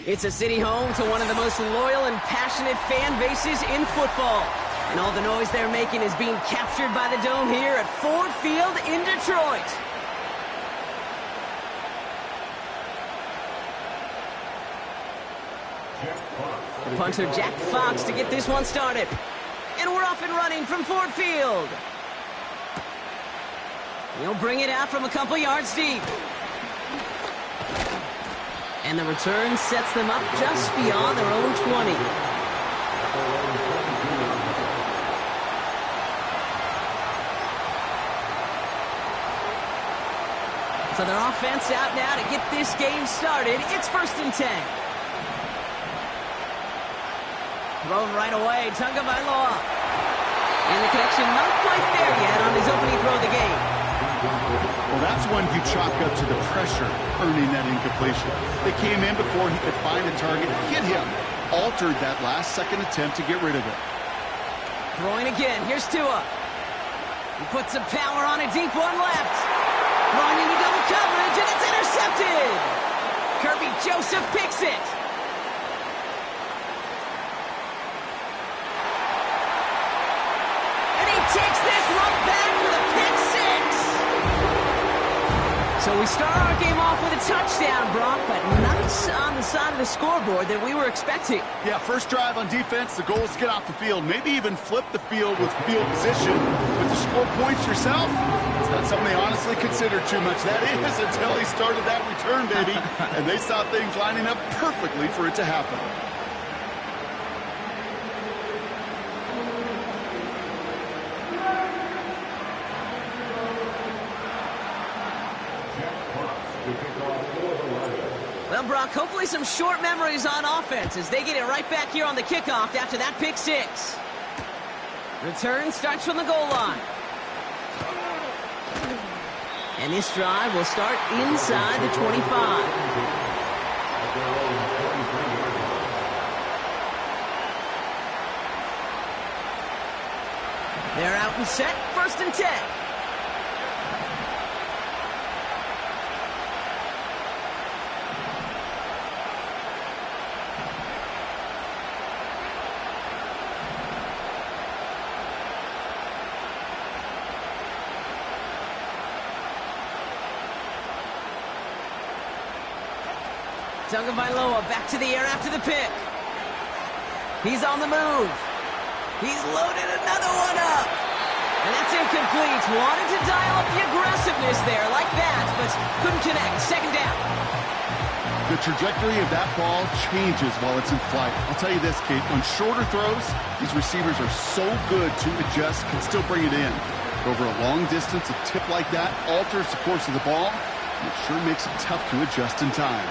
It's a city home to one of the most loyal and passionate fan bases in football. And all the noise they're making is being captured by the Dome here at Ford Field in Detroit. The punter Jack Fox to get this one started. And we're off and running from Ford Field. He'll bring it out from a couple yards deep. And the return sets them up just beyond their own 20. So their offense out now to get this game started. It's 1st and 10. Thrown right away, Tagovailoa. And the connection not quite there yet on his opening throw of the game. Well, that's one you chalk up to the pressure earning that incompletion. They came in before he could find a target, hit him, altered that last-second attempt to get rid of it. Throwing again. Here's Tua. He puts some power on a deep one left. Throwing into double coverage, and it's intercepted. Kirby Joseph picks it. And he takes this one back with a pick six. So we start our game off with a touchdown, Brock, but not on the side of the scoreboard that we were expecting. Yeah, first drive on defense, the goal is to get off the field, maybe even flip the field with field position. But to score points yourself, it's not something they honestly consider too much. That is until he started that return, baby, and they saw things lining up perfectly for it to happen. Well, Brock, hopefully some short memories on offense as they get it right back here on the kickoff after that pick six. Return starts from the goal line. And this drive will start inside the 25. They're out and set, 1st and 10. Tagovailoa back to the air after the pick. He's on the move. He's loaded another one up. And that's incomplete. Wanted to dial up the aggressiveness there like that, but couldn't connect. 2nd down. The trajectory of that ball changes while it's in flight. I'll tell you this, Kate, on shorter throws, these receivers are so good to adjust, can still bring it in. Over a long distance, a tip like that alters the course of the ball, and it sure makes it tough to adjust in time.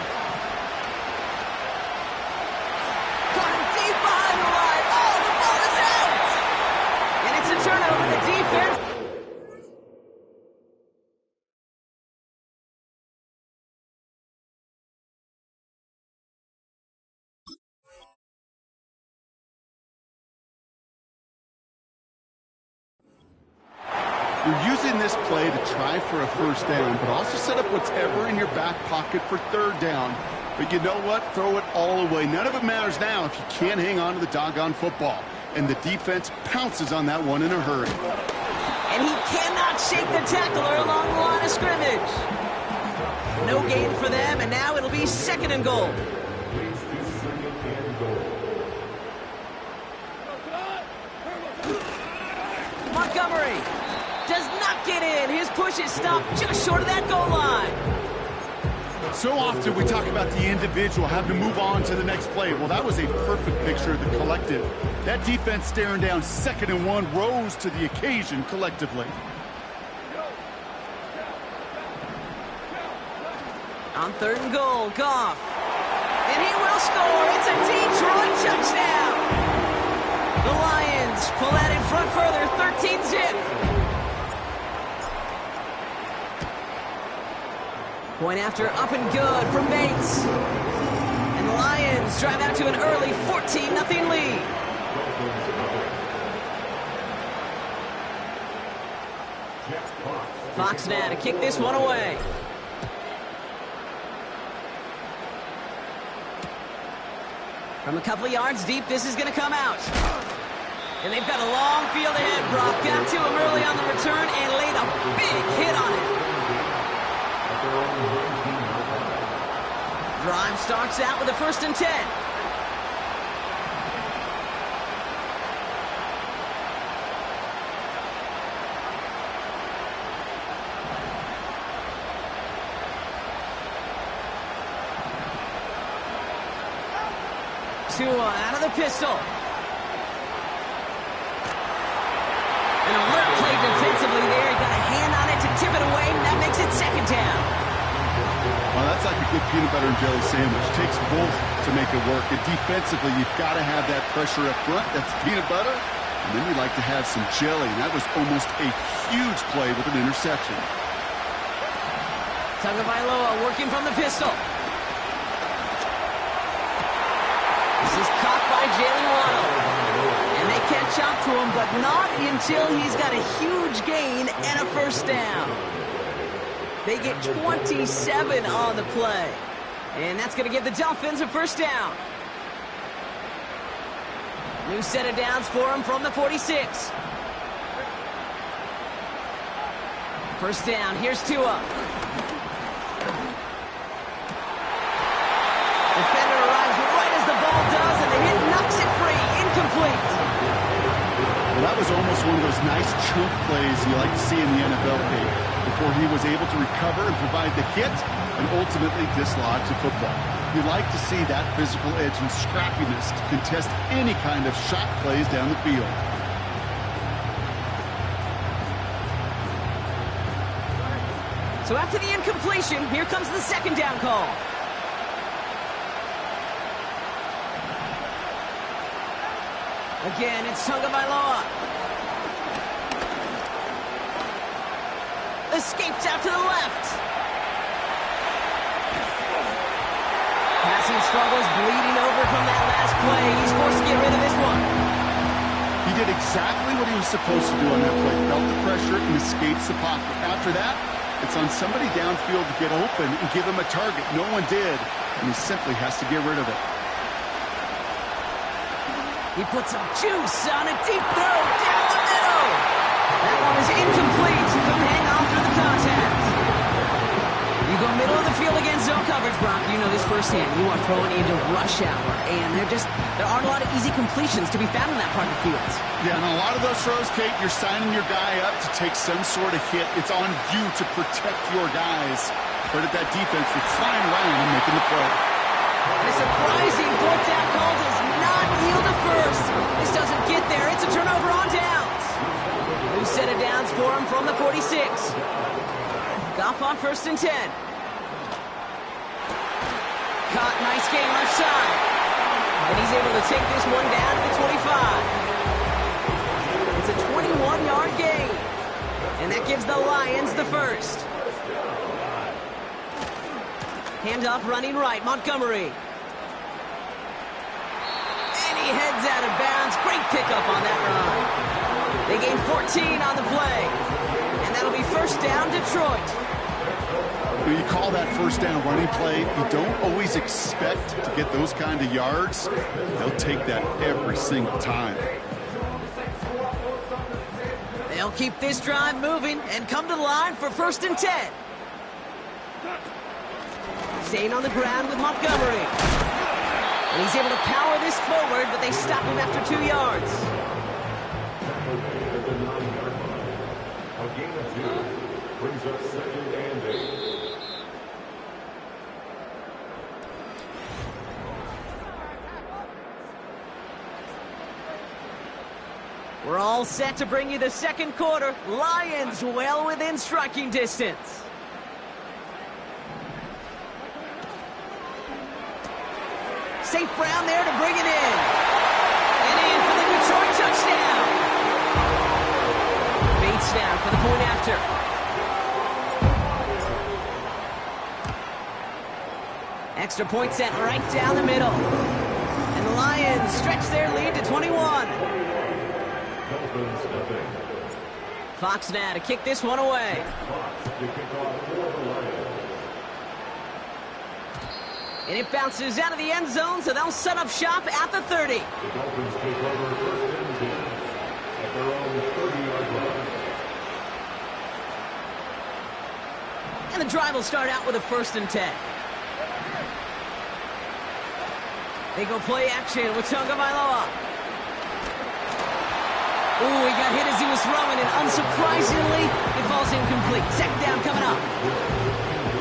Turnover, the defense. You're using this play to try for a 1st down, but also set up whatever in your back pocket for 3rd down. But you know what? Throw it all away. None of it matters now if you can't hang on to the doggone football. And the defense pounces on that one in a hurry. And he cannot shake the tackler along the line of scrimmage. No gain for them, and now it'll be 2nd and goal. Montgomery does not get in. His push is stopped just short of that goal line. So often we talk about the individual having to move on to the next play. Well, that was a perfect picture of the collective. That defense staring down 2nd and 1 rose to the occasion collectively. On 3rd and goal, Goff. And he will score. It's a Detroit touchdown. The Lions pull that in front further, 13-zip. Point after up and good from Bates. And the Lions drive out to an early 14-0 lead. Fox now to kick this one away. From a couple of yards deep, this is going to come out. And they've got a long field ahead, Brock. Got to him early on the return and laid a big hit on him. Drive starts out with a 1st and 10. Tua out of the pistol. An alert play defensively there. He got a hand on it to tip it away, and that makes it 2nd down. Well, that's like a good peanut butter and jelly sandwich. Takes both to make it work. And defensively, you've got to have that pressure up front. That's peanut butter. And then you like to have some jelly. And that was almost a huge play with an interception. Tagovailoa working from the pistol. This is caught by Jalen Waddle. And they catch up to him, but not until he's got a huge gain and a 1st down. They get 27 on the play. And that's going to give the Dolphins a 1st down. New set of downs for him from the 46. 1st down, here's Tua. that was almost one of those nice chunk plays you like to see in the NFL, Kate, before he was able to recover and provide the hit and ultimately dislodge the football. You like to see that physical edge and scrappiness to contest any kind of shot plays down the field. So after the incompletion, here comes the second down call. Again, it's Tagovailoa. Escapes out to the left. Passing struggles, bleeding over from that last play. He's forced to get rid of this one. He did exactly what he was supposed to do on that play. Felt the pressure and escapes the pocket. After that, it's on somebody downfield to get open and give him a target. No one did, and he simply has to get rid of it. He puts some juice on a deep throw down the middle. That one is incomplete. Couldn't hang on through the contact. You go middle of the field against zone coverage, Brock. You know this firsthand. You are throwing into rush hour, and there aren't a lot of easy completions to be found in that part of the field. Yeah, and a lot of those throws, Kate, you're signing your guy up to take some sort of hit. It's on you to protect your guys. Credit that defense for flying around and making the play. And a surprising fourth down call does not yield a first. This doesn't get there. It's a turnover on downs. New set of downs for him from the 46. Goff on 1st and 10. Caught, nice game left side. And he's able to take this one down to the 25. It's a 21-yard gain. And that gives the Lions the first. Handoff running right, Montgomery. And he heads out of bounds. Great pickup on that run. They gain 14 on the play. And that'll be first down, Detroit. When you call that first down running play, you don't always expect to get those kind of yards. They'll take that every single time. They'll keep this drive moving and come to the line for 1st and 10. Staying on the ground with Montgomery. And he's able to power this forward, but they stop him after 2 yards. A gain of 2 brings up 2nd and 8. We're all set to bring you the second quarter. Lions well within striking distance. St. Brown there to bring it in. And in for the Detroit touchdown. Bates now for the point after. Extra point set right down the middle. And the Lions stretch their lead to 21. Fox now to kick this one away. And it bounces out of the end zone, so they'll set up shop at the 30. The Dolphins take over 1st and 10 at their own 30-yard line. And the drive will start out with a 1st and 10. They go play action with Tagovailoa. Ooh, he got hit as he was throwing, and unsurprisingly, it falls incomplete. Second down coming up.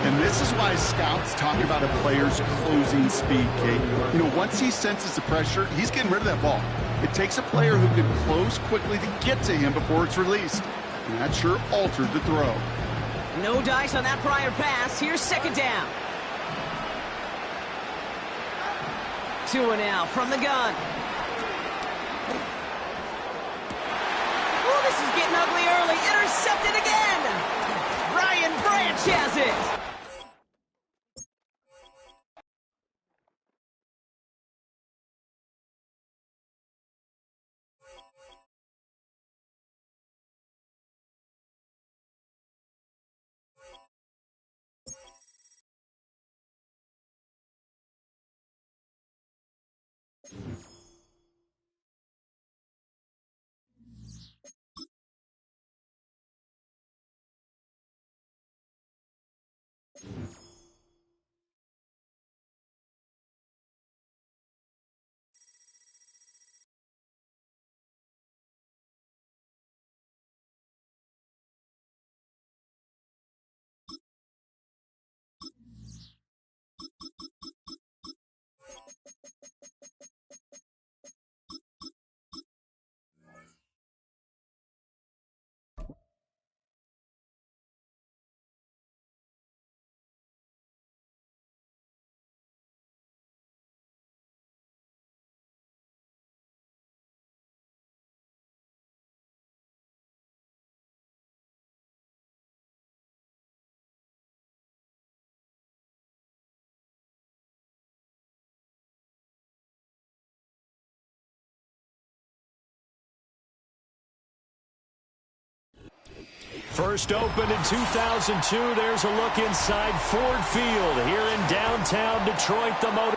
And this is why scouts talk about a player's closing speed, Kate. You know, once he senses the pressure, he's getting rid of that ball. It takes a player who can close quickly to get to him before it's released. And that sure altered the throw. No dice on that prior pass. Here's second down. Tua now from the gun. Oh, this is getting ugly early. Intercepted again. Brian Branch has it. First opened in 2002. There's a look inside Ford Field here in downtown Detroit. The Motor.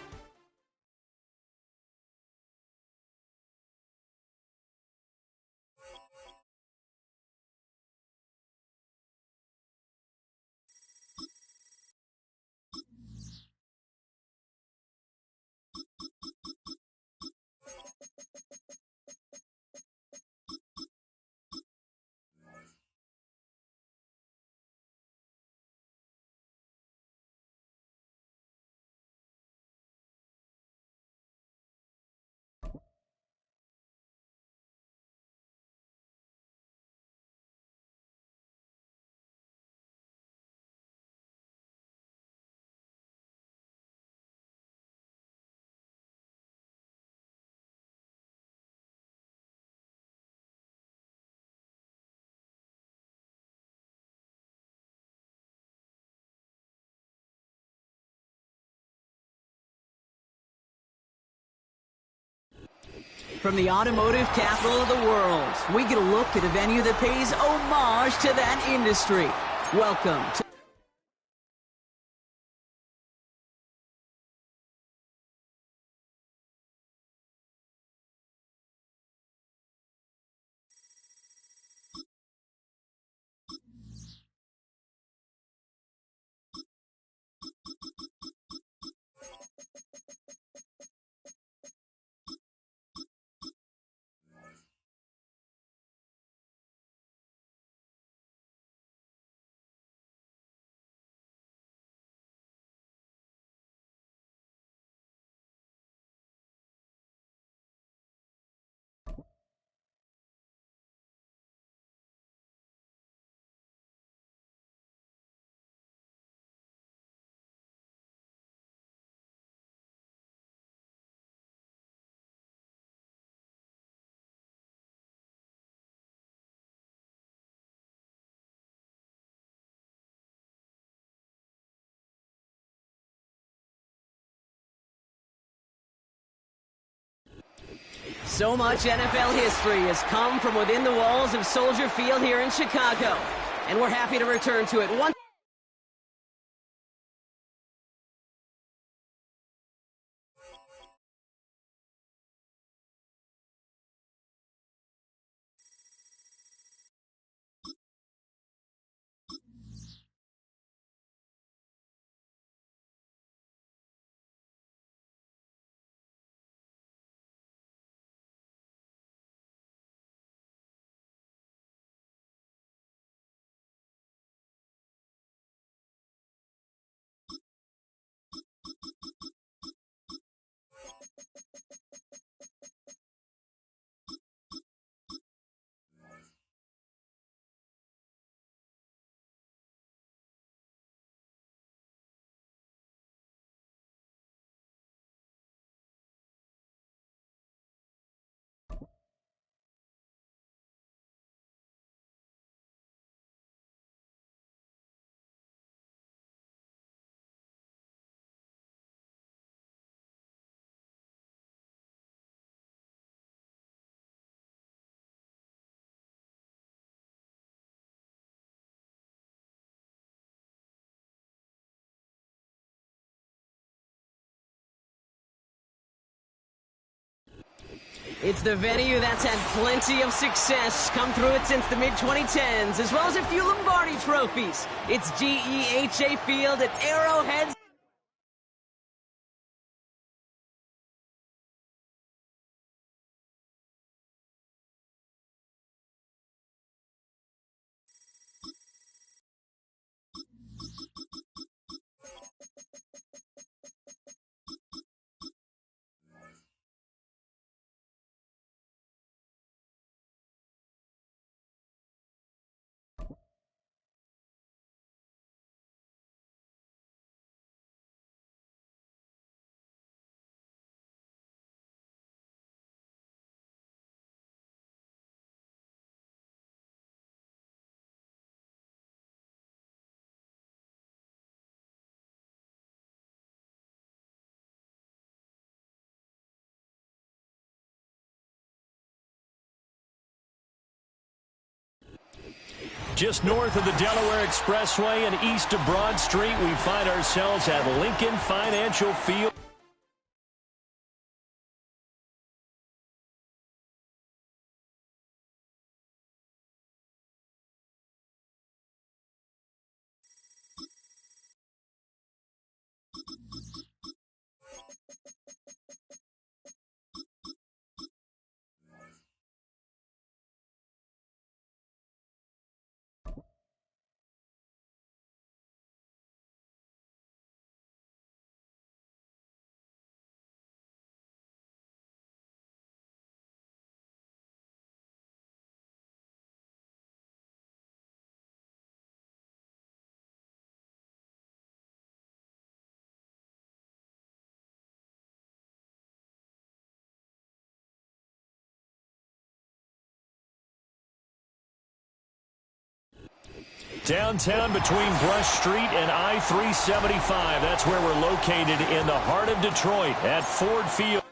From the automotive capital of the world, we get a look at a venue that pays homage to that industry. Welcome to So much NFL history has come from within the walls of Soldier Field here in Chicago, and we're happy to return to it once. It's the venue that's had plenty of success come through it since the mid-2010s, as well as a few Lombardi trophies. It's GEHA Field at Arrowhead. Just north of the Delaware Expressway and east of Broad Street, we find ourselves at Lincoln Financial Field. Downtown between Brush Street and I-375. That's where we're located in the heart of Detroit at Ford Field.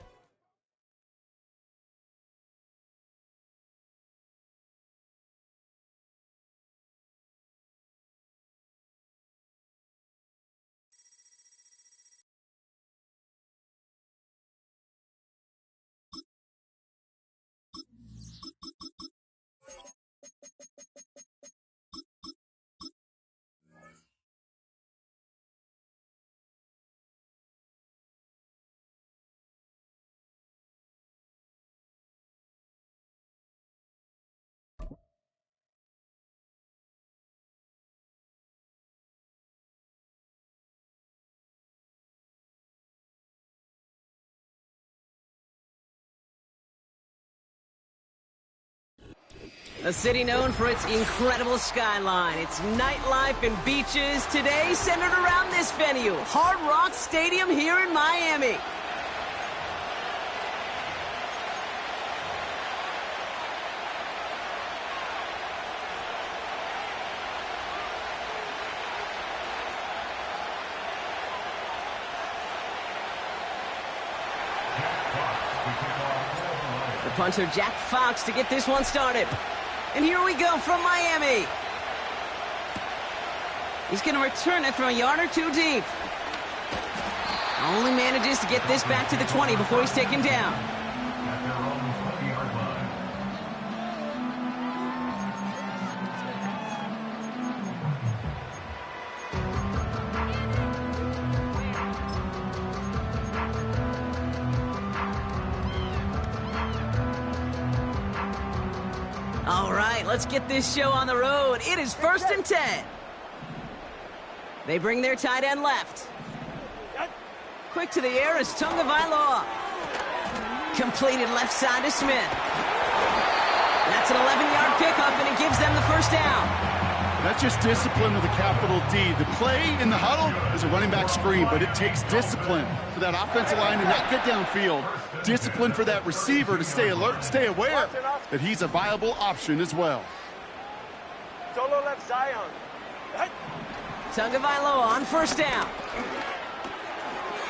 A city known for its incredible skyline, its nightlife and beaches, today centered around this venue, Hard Rock Stadium here in Miami. The punter Jack Fox to get this one started. And here we go from Miami. He's going to return it from a yard or two deep. Only manages to get this back to the 20 before he's taken down. All right, let's get this show on the road. It is 1st and 10. They bring their tight end left. Quick to the air is Tagovailoa. Completed left side to Smith. That's an 11-yard pickup, and it gives them the first down. That's just discipline with a capital D. The play in the huddle is a running back screen, but it takes discipline for that offensive line to not get downfield. Discipline for that receiver to stay alert, stay aware that he's a viable option as well. Solo left Zion. Tagovailoa on first down.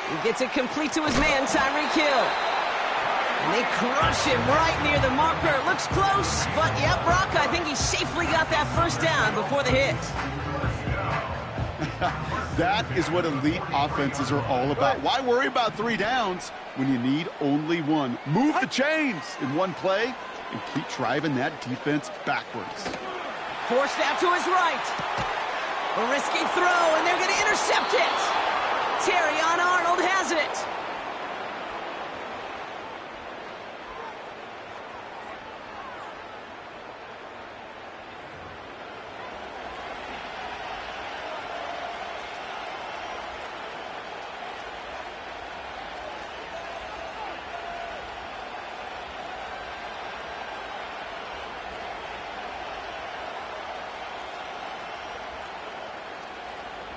He gets it complete to his man, Tyreek Hill. And they crush him right near the marker. Looks close, but yeah, Brock, I think he safely got that first down before the hit. That is what elite offenses are all about. Why worry about 3 downs when you need only 1? Move the chains in one play and keep driving that defense backwards. Forced out to his right. A risky throw, and they're going to intercept it. Terrion Arnold has it.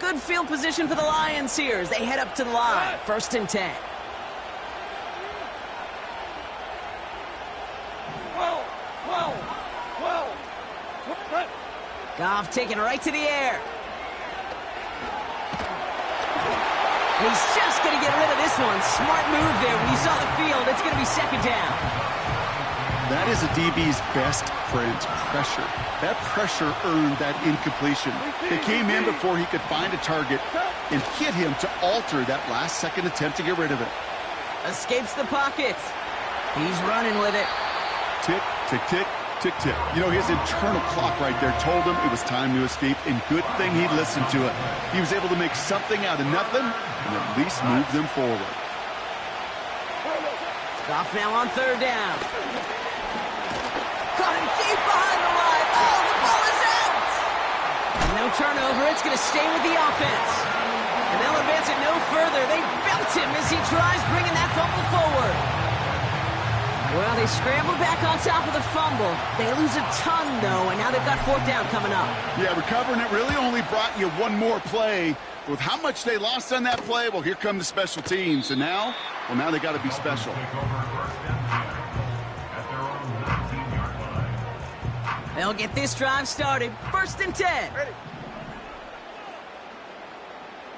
Good field position for the Lions here as they head up to the line. 1st and 10. Goff taking it right to the air. And he's just going to get rid of this one. Smart move there when you saw the field. It's going to be 2nd down. That is a DB's best friend, pressure. That pressure earned that incompletion. It came in before he could find a target and hit him to alter that last-second attempt to get rid of it. Escapes the pocket. He's running with it. Tick, tick, tick, tick, tick. You know, his internal clock right there told him it was time to escape, and good thing he listened to it. He was able to make something out of nothing and at least move them forward. Off now on third down. Caught him deep behind the line. Oh, the ball is out! No turnover. It's going to stay with the offense. And they'll advance it no further. They belt him as he tries bringing that fumble forward. Well, they scramble back on top of the fumble. They lose a ton, though, and now they've got fourth down coming up. Yeah, recovering it really only brought you one more play. With how much they lost on that play, well, here come the special teams. And now, well, now they got to be special. They'll get this drive started. 1st and 10. Ready.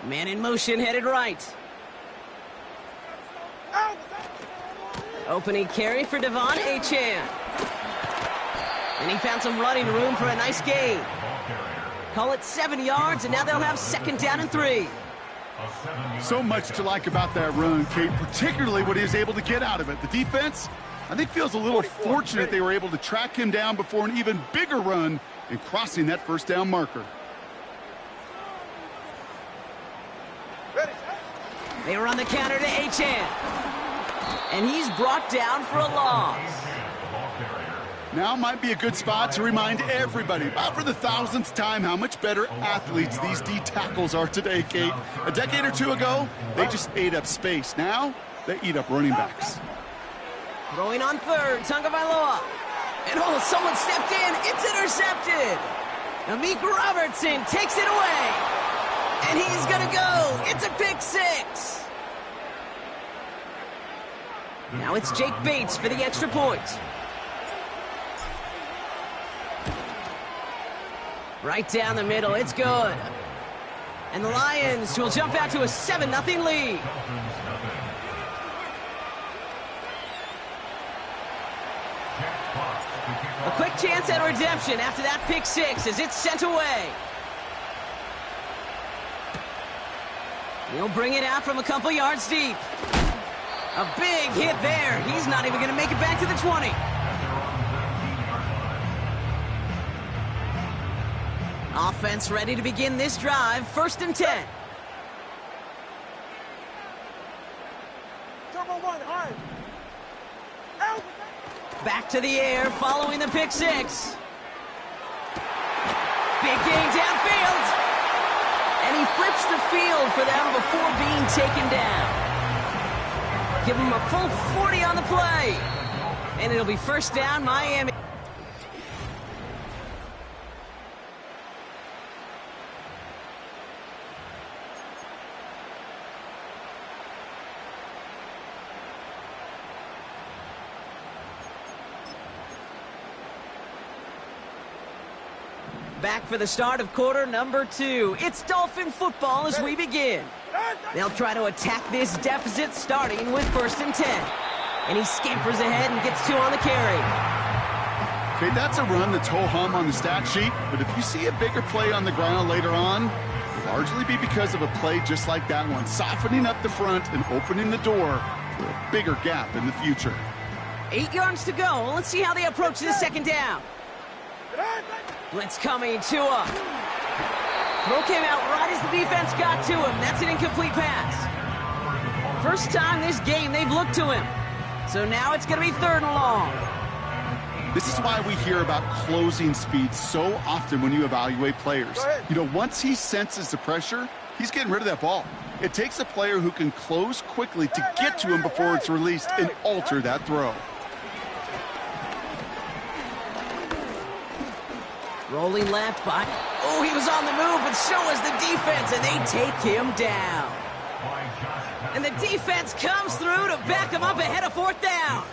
Man in motion, headed right. Opening carry for Devon Achane. And he found some running room for a nice gain. Call it 7 yards, and now they'll have 2nd down and 3. So much to like about that run, Kate, particularly what he was able to get out of it. The defense, I think, feels a little fortunate they were able to track him down before an even bigger run and crossing that 1st down marker. They run the counter to Achane. And he's brought down for a loss. Now might be a good spot to remind everybody, about for the 1000th time, how much better athletes these D tackles are today, Kate. A decade or two ago, they just ate up space. Now, they eat up running backs. Throwing on third, Tagovailoa. And oh, someone stepped in. It's intercepted. Amik Robertson takes it away. And he's going to go. It's a pick 6. Now it's Jake Bates for the extra point. Right down the middle, it's good. And the Lions will jump out to a 7-0 lead. A quick chance at redemption after that pick 6 as it's sent away. He'll bring it out from a couple yards deep. A big hit there. He's not even going to make it back to the 20. Offense ready to begin this drive. 1st and 10. Turbo 1, hard. Back to the air following the pick 6. Big gain downfield. And he flips the field for them before being taken down. Give him a full 40 on the play. And it'll be 1st down, Miami. Back for the start of quarter number 2. It's Dolphin football as we begin. They'll try to attack this deficit starting with 1st and 10. And he scampers ahead and gets 2 on the carry. Okay, that's a run that's ho-hum on the stat sheet, but if you see a bigger play on the ground later on, it'll largely be because of a play just like that one, softening up the front and opening the door for a bigger gap in the future. 8 yards to go. Let's see how they approach this 2nd down. Blitz coming, Tua. Throw came out right as the defense got to him. That's an incomplete pass. First time this game they've looked to him. So now it's going to be 3rd and long. This is why we hear about closing speed so often when you evaluate players. You know, once he senses the pressure, he's getting rid of that ball. It takes a player who can close quickly to get to him before it's released and alter that throw. Rolling left by. Oh, he was on the move, but so was the defense, and they take him down. And the defense comes through to back him up ahead of 4th down.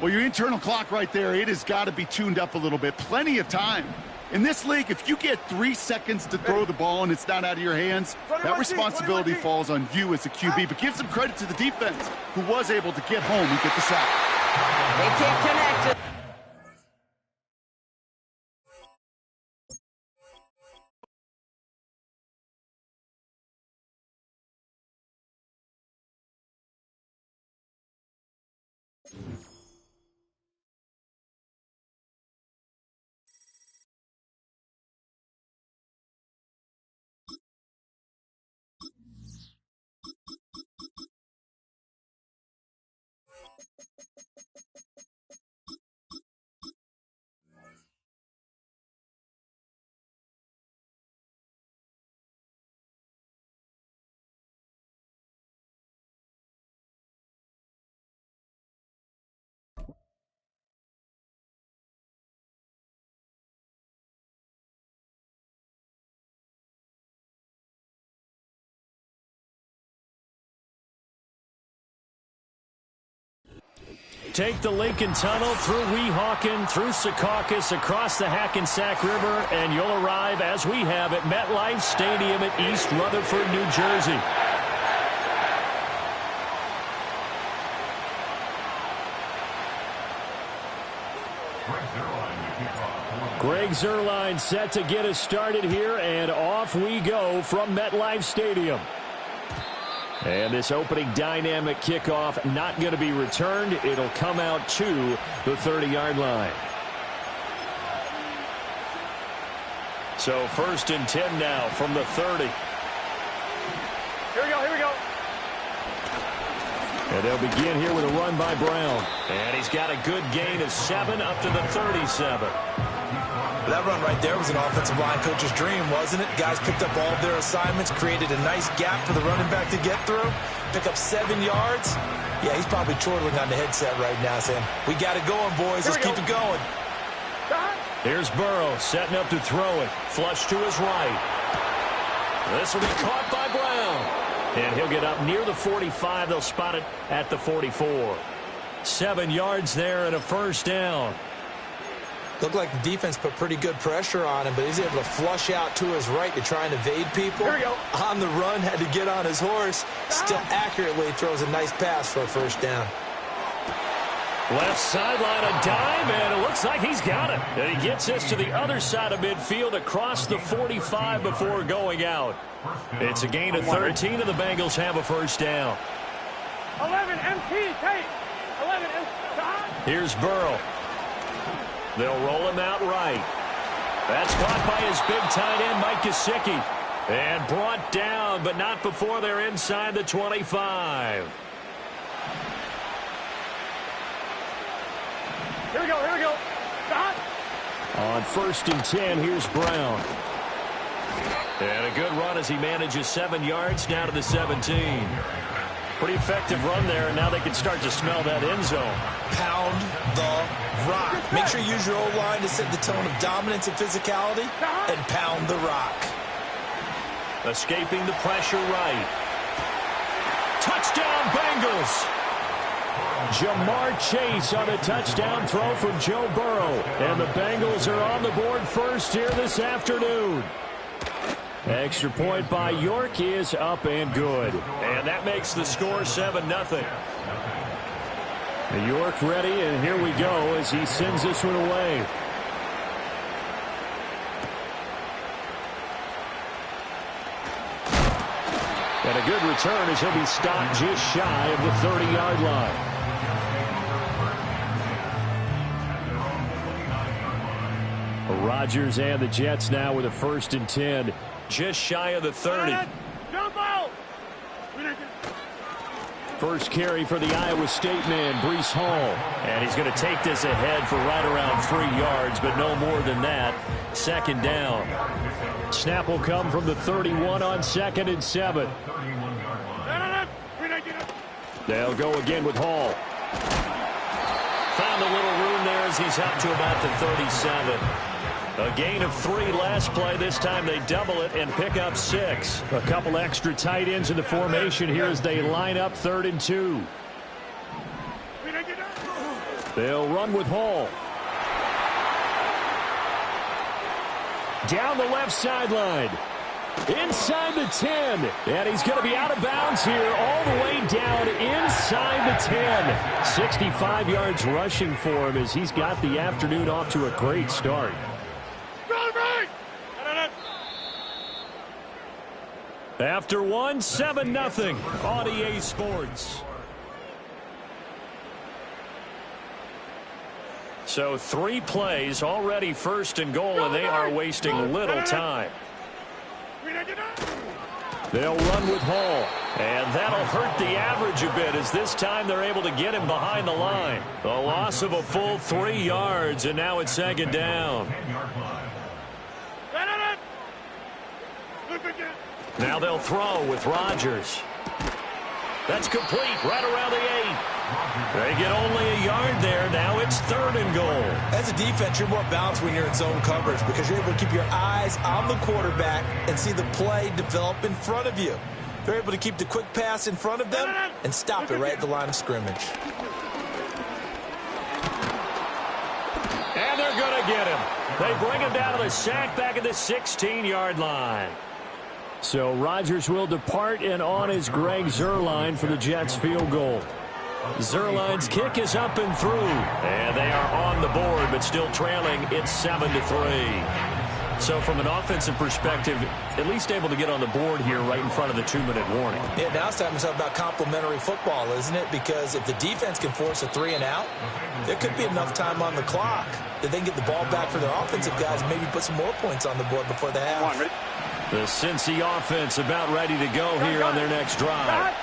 Well, your internal clock right there, it has got to be tuned up a little bit. Plenty of time. In this league, if you get 3 seconds to throw the ball and it's not out of your hands, that responsibility falls on you as a QB. But give some credit to the defense, who was able to get home and get the sack. They can't connect. Take the Lincoln Tunnel through Weehawken, through Secaucus, across the Hackensack River, and you'll arrive, as we have, at MetLife Stadium at East Rutherford, New Jersey. Greg Zuerlein set to get us started here, and off we go from MetLife Stadium. And this opening dynamic kickoff not going to be returned. It'll come out to the 30-yard line. So 1st and 10 now from the 30. Here we go, here we go. And they'll begin here with a run by Brown. And he's got a good gain of 7 up to the 37. That run right there was an offensive line coach's dream, wasn't it? Guys picked up all of their assignments, created a nice gap for the running back to get through, pick up 7 yards. Yeah, he's probably chortling on the headset right now saying, we got it going, boys. Let's keep it going. Here's Burrow setting up to throw it. Flush to his right. This will be caught by Brown. And he'll get up near the 45. They'll spot it at the 44. 7 yards there and a first down. Looked like the defense put pretty good pressure on him, but he's able to flush out to his right to try and evade people. Here we go. On the run, had to get on his horse. Still accurately throws a nice pass for a first down. Left sideline, a dive, and it looks like he's got it. And he gets this to the other side of midfield across the 45 before going out. It's a gain of 13, and the Bengals have a first down. 11 MT, Tate. 11 MT. Here's Burrow. They'll roll him out right. That's caught by his big tight end, Mike Gesicki. And brought down, but not before they're inside the 25. Here we go, here we go. Stop. On 1st and 10, here's Brown. And a good run as he manages 7 yards down to the 17. Pretty effective run there, and now they can start to smell that end zone. Pound the rock. Make sure you use your O-line to set the tone of dominance and physicality, and pound the rock. Escaping the pressure right. Touchdown, Bengals! Jamar Chase on a touchdown throw from Joe Burrow. And the Bengals are on the board first here this afternoon. Extra point by York is up and good. And that makes the score 7-0. York ready, and here we go as he sends this one away. And a good return as he'll be stopped just shy of the 30-yard line. Rodgers and the Jets now with a 1st and 10. Just shy of the 30. First carry for the Iowa State man, Breece Hall. And he's going to take this ahead for right around 3 yards, but no more than that. 2nd down. Snap will come from the 31 on 2nd and 7. They'll go again with Hall. Found a little room there as he's up to about the 37. A gain of 3 last play. This time they double it and pick up 6. A couple extra tight ends in the formation here as they line up 3rd and 2. They'll run with Hall. Down the left sideline. Inside the 10. And he's going to be out of bounds here all the way down inside the 10. 65 yards rushing for him as he's got the afternoon off to a great start. After one, 7-0 on EA Sports. So 3 plays, already first and goal, and they are wasting little time. They'll run with Hall, and that'll hurt the average a bit as this time they're able to get him behind the line. A loss of a full 3 yards, and now it's second down. Now they'll throw with Rodgers. That's complete right around the 8. They get only a yard there. Now it's third and goal. As a defense, you're more balanced when you're in zone coverage because you're able to keep your eyes on the quarterback and see the play develop in front of you. They're able to keep the quick pass in front of them and stop it right at the line of scrimmage. And they're going to get him. They bring him down to the sack back at the 16-yard line. So Rodgers will depart, and on is Greg Zuerlein for the Jets field goal. Zuerlein's kick is up and through, and they are on the board, but still trailing. It's 7-3. So from an offensive perspective, at least able to get on the board here right in front of the 2-minute warning. Yeah, now it's time to talk about complementary football, isn't it? Because if the defense can force a 3 and out, there could be enough time on the clock that they can get the ball back for their offensive guys and maybe put some more points on the board before the half. The Cincy offense about ready to go here on their next drive.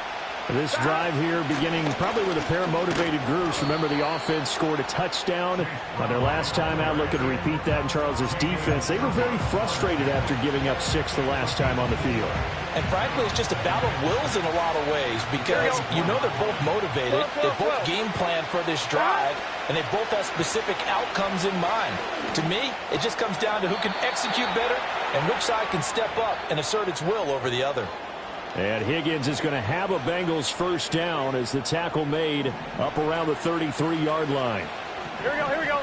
This drive here beginning probably with a pair of motivated groups. Remember, the offense scored a touchdown on their last time out. Looking to repeat that in Charles's defense. They were very frustrated after giving up 6 the last time on the field. And frankly, it's just a battle of wills in a lot of ways because you know they're both motivated. They both game plan for this drive, and they both have specific outcomes in mind. To me, it just comes down to who can execute better and which side can step up and assert its will over the other. And Higgins is going to have a Bengals first down as the tackle made up around the 33-yard line. Here we go, here we go.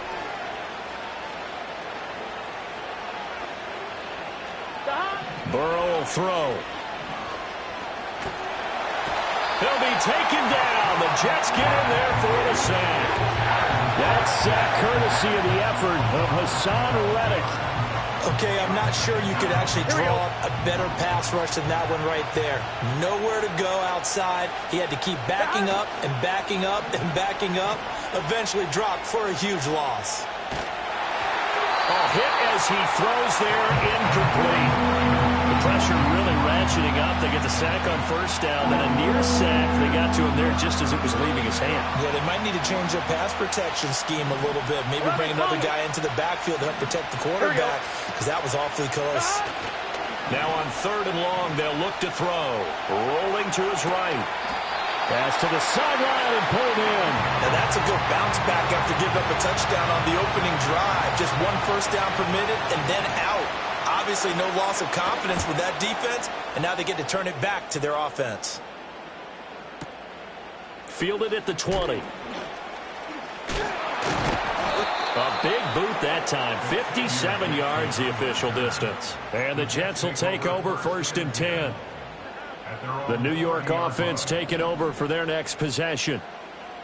Burrow will throw. He'll be taken down. The Jets get in there for the sack. That sack courtesy of the effort of Hassan Reddick. Okay, I'm not sure you could actually draw up a better pass rush than that one right there. Nowhere to go outside. He had to keep backing up and backing up and backing up. Eventually dropped for a huge loss. A hit as he throws there, incomplete. The pressure really ratcheting up. They get the sack on first down, then a near sack. They got to him there just as it was leaving his hand. Yeah, they might need to change their pass protection scheme a little bit. Maybe bring another guy into the backfield to help protect the quarterback because that was awfully close. Now on third and long, they'll look to throw. Rolling to his right. Pass to the sideline and pulled in. Now that's a good bounce back after giving up a touchdown on the opening drive. Just one first down permitted and then out. Obviously no loss of confidence with that defense, and now they get to turn it back to their offense. Fielded at the 20. A big boot that time. 57 yards the official distance. And the Jets will take over first and 10. The New York offense taking over for their next possession.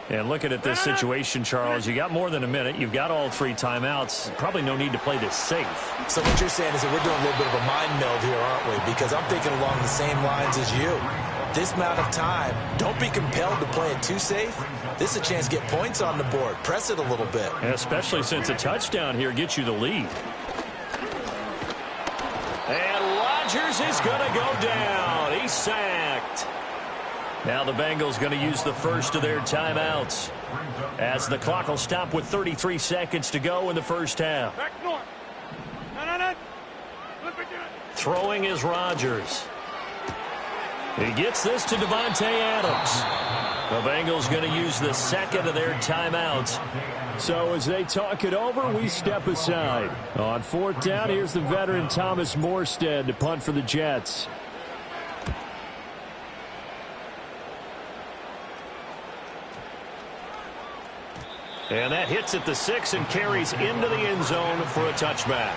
And looking at this situation, Charles, you got more than a minute. You've got all 3 timeouts. Probably no need to play this safe. So what you're saying is that we're doing a little bit of a mind meld here, aren't we? Because I'm thinking along the same lines as you. This amount of time, don't be compelled to play it too safe. This is a chance to get points on the board. Press it a little bit. And especially since a touchdown here gets you the lead. And Rodgers is going to go down. He's sacked. Now the Bengals going to use the first of their timeouts as the clock will stop with 33 seconds to go in the first half. Throwing is Rodgers. He gets this to Davante Adams. The Bengals going to use the second of their timeouts. So as they talk it over, we step aside. On fourth down, here's the veteran Thomas Morstead to punt for the Jets. And that hits at the 6 and carries into the end zone for a touchback.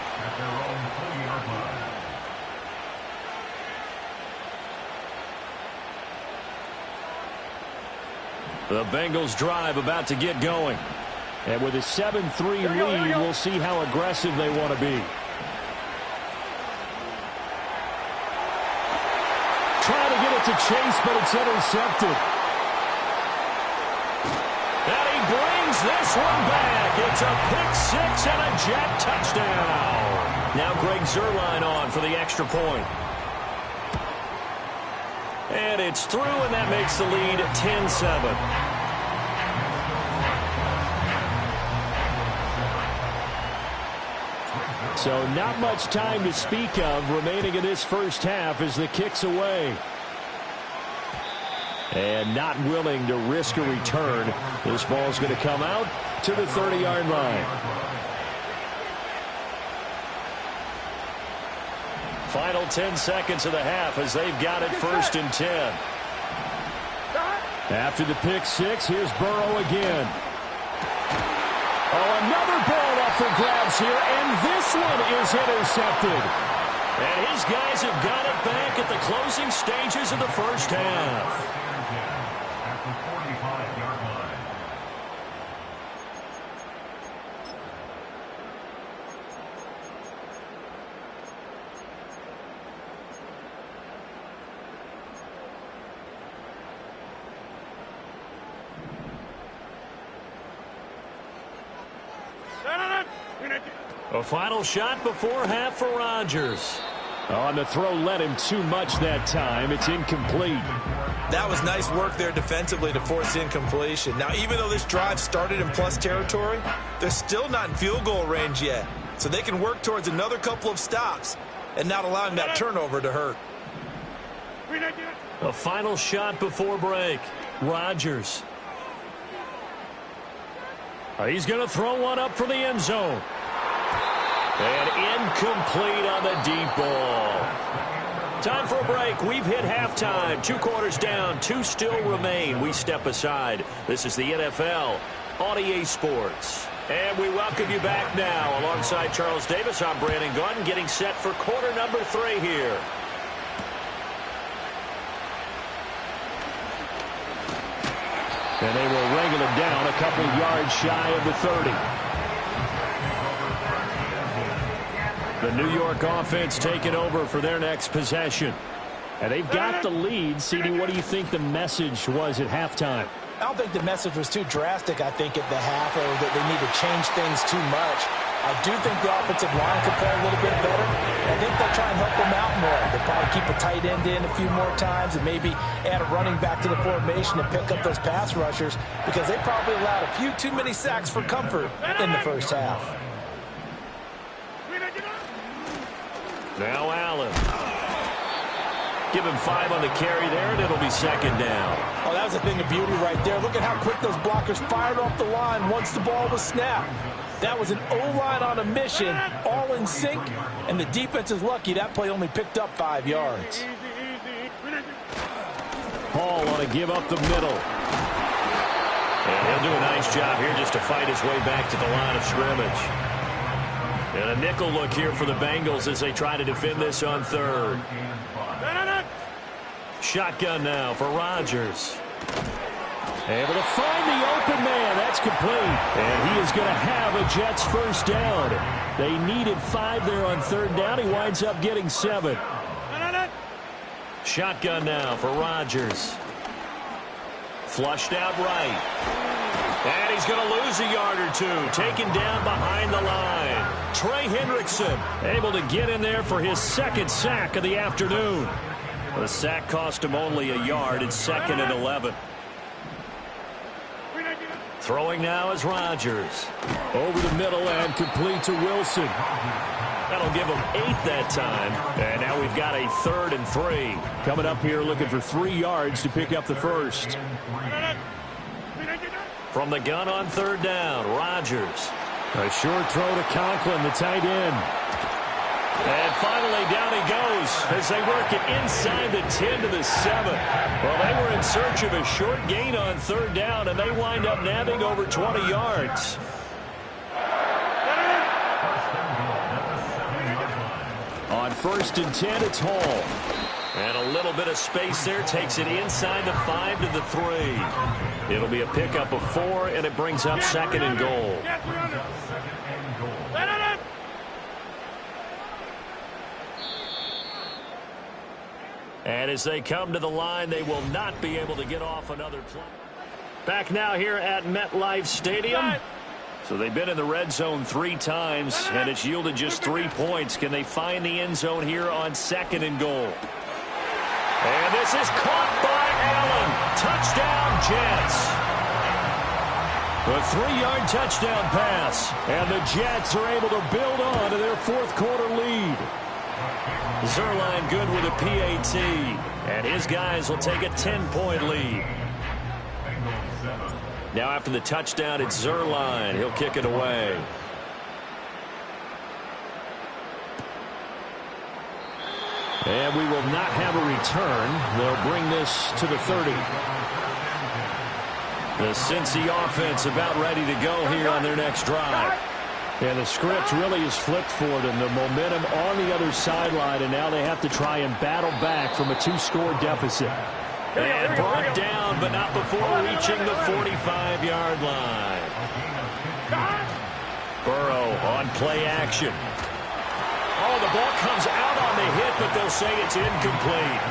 The Bengals drive about to get going. And with a 7-3 lead, we'll see how aggressive they want to be. Trying to get it to Chase, but it's intercepted. And he brings this one back. It's a pick six and a Jet touchdown. Now Greg Zuerlein on for the extra point. And it's through, and that makes the lead 10-7. So not much time to speak of remaining in this first half as the kick's away. And not willing to risk a return. This ball's going to come out to the 30-yard line. Final 10 seconds of the half as they've got it 1st and 10. After the pick six, here's Burrow again. Oh, another ball up for grabs here, and this one is intercepted. And his guys have got it back at the closing stages of the first half. At the 45-yard line. A final shot before half for Rodgers. On the throw, led him too much that time. It's incomplete. That was nice work there defensively to force incompletion. Now, even though this drive started in plus territory, they're still not in field goal range yet. So they can work towards another couple of stops and not allowing that turnover to hurt. A final shot before break. Rodgers. He's going to throw one up for the end zone. And incomplete on the deep ball. Time for a break. We've hit halftime. 2 quarters down. 2 still remain. We step aside. This is the NFL on EA Sports. And we welcome you back now. Alongside Charles Davis, I'm Brandon Gaudin, getting set for quarter number 3 here. And they will wrangle it down a couple yards shy of the 30. The New York offense taking over for their next possession. And they've got the lead. CD, what do you think the message was at halftime? I don't think the message was too drastic, I think, at the half, or that they need to change things too much. I do think the offensive line could play a little bit better. I think they'll try and help them out more. They'll probably keep a tight end in a few more times and maybe add a running back to the formation and pick up those pass rushers because they probably allowed a few too many sacks for comfort in the first half. Now Allen. Give him 5 on the carry there, and it'll be 2nd down. Oh, that was a thing of beauty right there. Look at how quick those blockers fired off the line once the ball was snapped. That was an O-line on a mission, all in sync, and the defense is lucky that play only picked up 5 yards. Hall on to give up the middle. And he'll do a nice job here just to fight his way back to the line of scrimmage. And a nickel look here for the Bengals as they try to defend this on 3rd. Shotgun now for Rodgers. Able to find the open man. That's complete. And he is going to have a Jets first down. They needed 5 there on 3rd down. He winds up getting 7. Shotgun now for Rodgers. Flushed out right. And he's going to lose a yard or 2. Taken down behind the line. Trey Hendrickson able to get in there for his 2nd sack of the afternoon. The sack cost him only a yard. It's 2nd and 11. Throwing now is Rodgers. Over the middle and complete to Wilson. That'll give him 8 that time. And now we've got a 3rd and 3. Coming up here looking for 3 yards to pick up the first. From the gun on 3rd down, Rodgers. A short throw to Conklin, the tight end. And finally down he goes as they work it inside the 10 to the 7. Well, they were in search of a short gain on 3rd down, and they wind up nabbing over 20 yards. On 1st and 10, it's Hall. And a little bit of space there. Takes it inside the 5 to the 3. It'll be a pickup of 4, and it brings up 2nd and goal. And as they come to the line, they will not be able to get off another play. Back now here at MetLife Stadium. So they've been in the red zone 3 times, and it's yielded just 3 points. Can they find the end zone here on 2nd and goal? And this is caught by Allen. Touchdown, Jets. A 3-yard touchdown pass. And the Jets are able to build on to their 4th quarter lead. Zuerlein good with a PAT. And his guys will take a 10-point lead. Now after the touchdown, it's Zuerlein. He'll kick it away. And we will not have a return. They'll bring this to the 30. The Cincy offense about ready to go here on their next drive. And the script really is flipped for them. The momentum on the other sideline, and now they have to try and battle back from a 2-score deficit. And brought down, but not before reaching the 45-yard line. Burrow on play action. Oh, the ball comes out on the hit, but they'll say it's incomplete.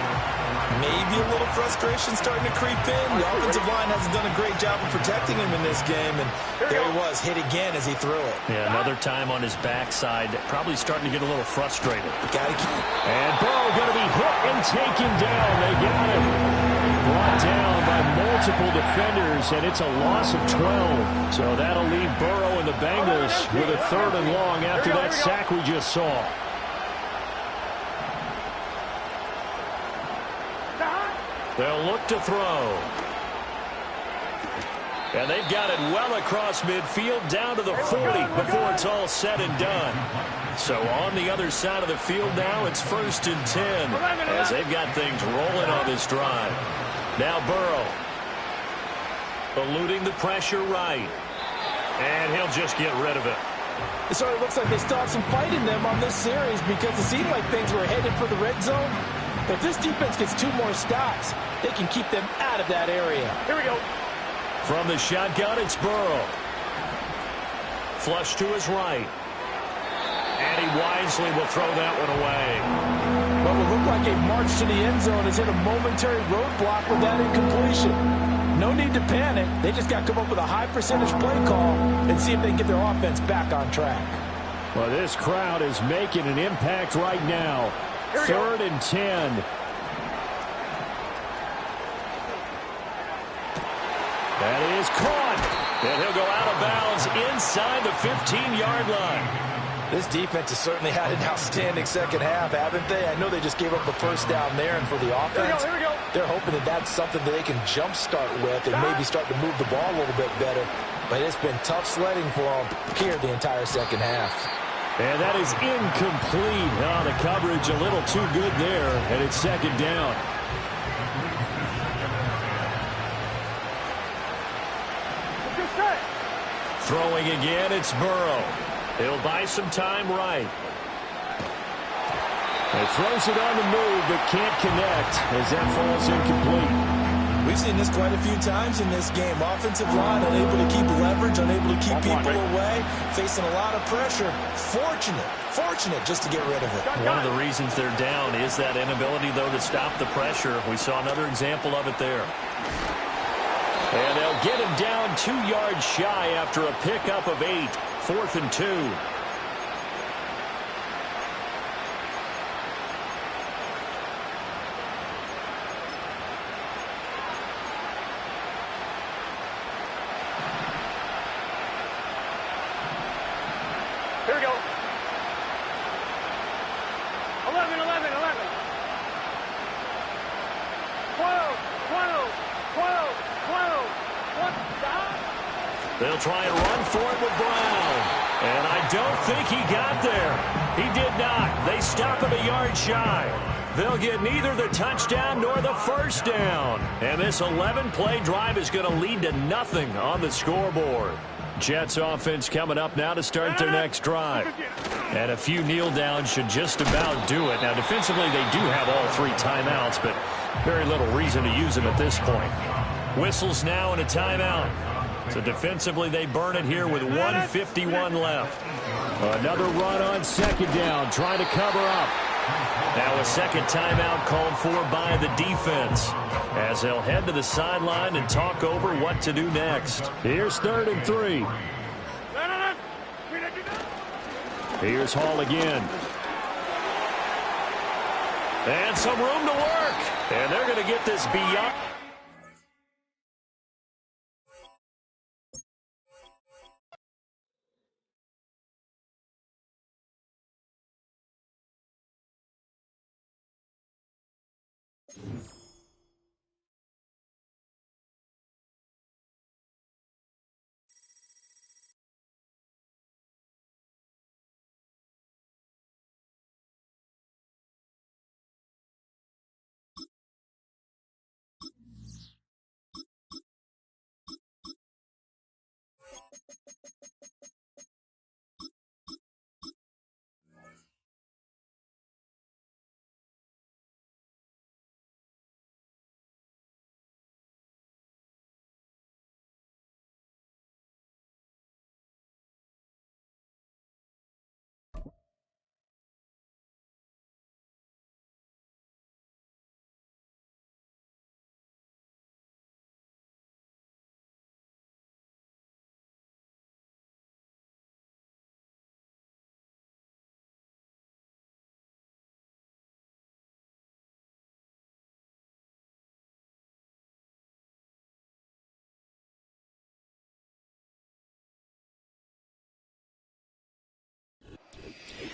Maybe a little frustration starting to creep in. The offensive line hasn't done a great job of protecting him in this game, and there he was, hit again as he threw it. Yeah, another time on his backside, probably starting to get a little frustrated. Got to keep. And Burrow going to be hit and taken down. They got him. Brought down by multiple defenders, and it's a loss of 12. So that'll leave Burrow and the Bengals with a 3rd and long after that sack we just saw. They'll look to throw. And they've got it well across midfield down to the 40 before it's all said and done. So on the other side of the field now, it's 1st and 10 as they've got things rolling on this drive. Now Burrow eluding the pressure right. And he'll just get rid of it. It sort of looks like they still have some fight in them on this series because it seemed like things were headed for the red zone. But if this defense gets 2 more stops, they can keep them out of that area. Here we go. From the shotgun, it's Burrow. Flush to his right. And he wisely will throw that one away. What will look like a march to the end zone is in a momentary roadblock with that incompletion. No need to panic. They just got to come up with a high percentage play call and see if they can get their offense back on track. Well, this crowd is making an impact right now. 3rd and 10. That is caught. And he'll go out of bounds inside the 15-yard line. This defense has certainly had an outstanding second half, haven't they? I know they just gave up the 1st down there, and for the offense, they're hoping that that's something that they can jumpstart with and maybe start to move the ball a little bit better. But it's been tough sledding for them here the entire second half. And that is incomplete. Oh, the coverage a little too good there, and it's 2nd down. Throwing again, it's Burrow. He'll buy some time right. He throws it on the move, but can't connect as that falls incomplete. We've seen this quite a few times in this game. Offensive line unable to keep leverage, unable to keep people away, facing a lot of pressure. Fortunate just to get rid of it. One of the reasons they're down is that inability, though, to stop the pressure. We saw another example of it there. And they'll get him down 2 yards shy after a pickup of 8. 4th and 2. Here we go. 11, 11, 11. 12, 12, 12, 12. What? They'll try and run for it with Brown. And I don't think he got there. He did not. They stop him a yard shy. They'll get neither the touchdown nor the 1st down. And this 11-play drive is going to lead to nothing on the scoreboard. Jets offense coming up now to start their next drive. And a few kneel downs should just about do it. Now, defensively, they do have all 3 timeouts, but very little reason to use them at this point. Whistles now and a timeout. So defensively, they burn it here with 1:51 left. Another run on second down, trying to cover up. Now a second timeout called for by the defense, as they'll head to the sideline and talk over what to do next. Here's 3rd and 3. Here's Hall again. And some room to work. And they're going to get this beyond.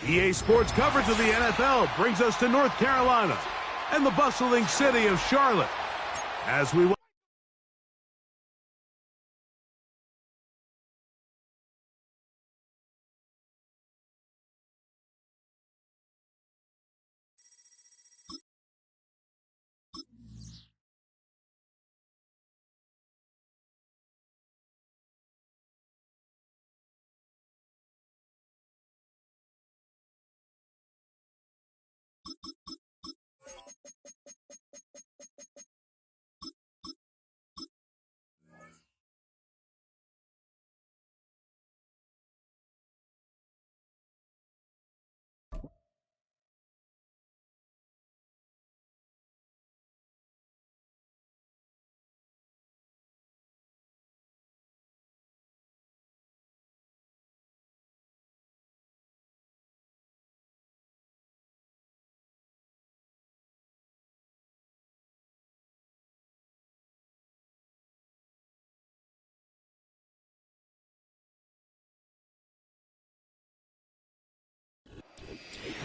EA Sports coverage of the NFL brings us to North Carolina and the bustling city of Charlotte as we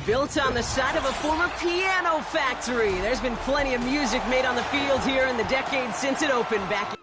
Built on the side of a former piano factory, there's been plenty of music made on the field here in the decades since it opened back.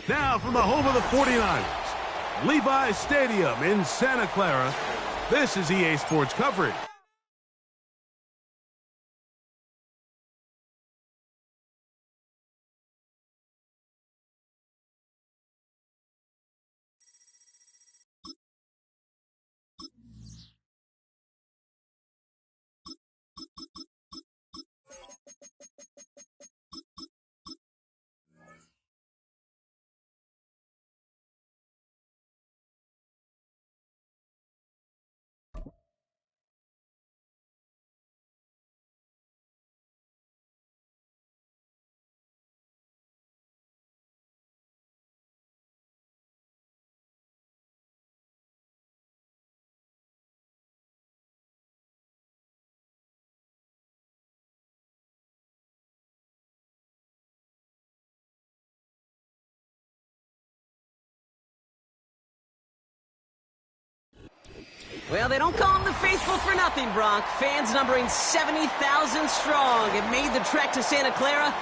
Now from the home of the 49ers, Levi's Stadium in Santa Clara, this is EA Sports coverage. Well, they don't call them the faithful for nothing, Bronk. Fans numbering 70,000 strong have made the trek to Santa Clara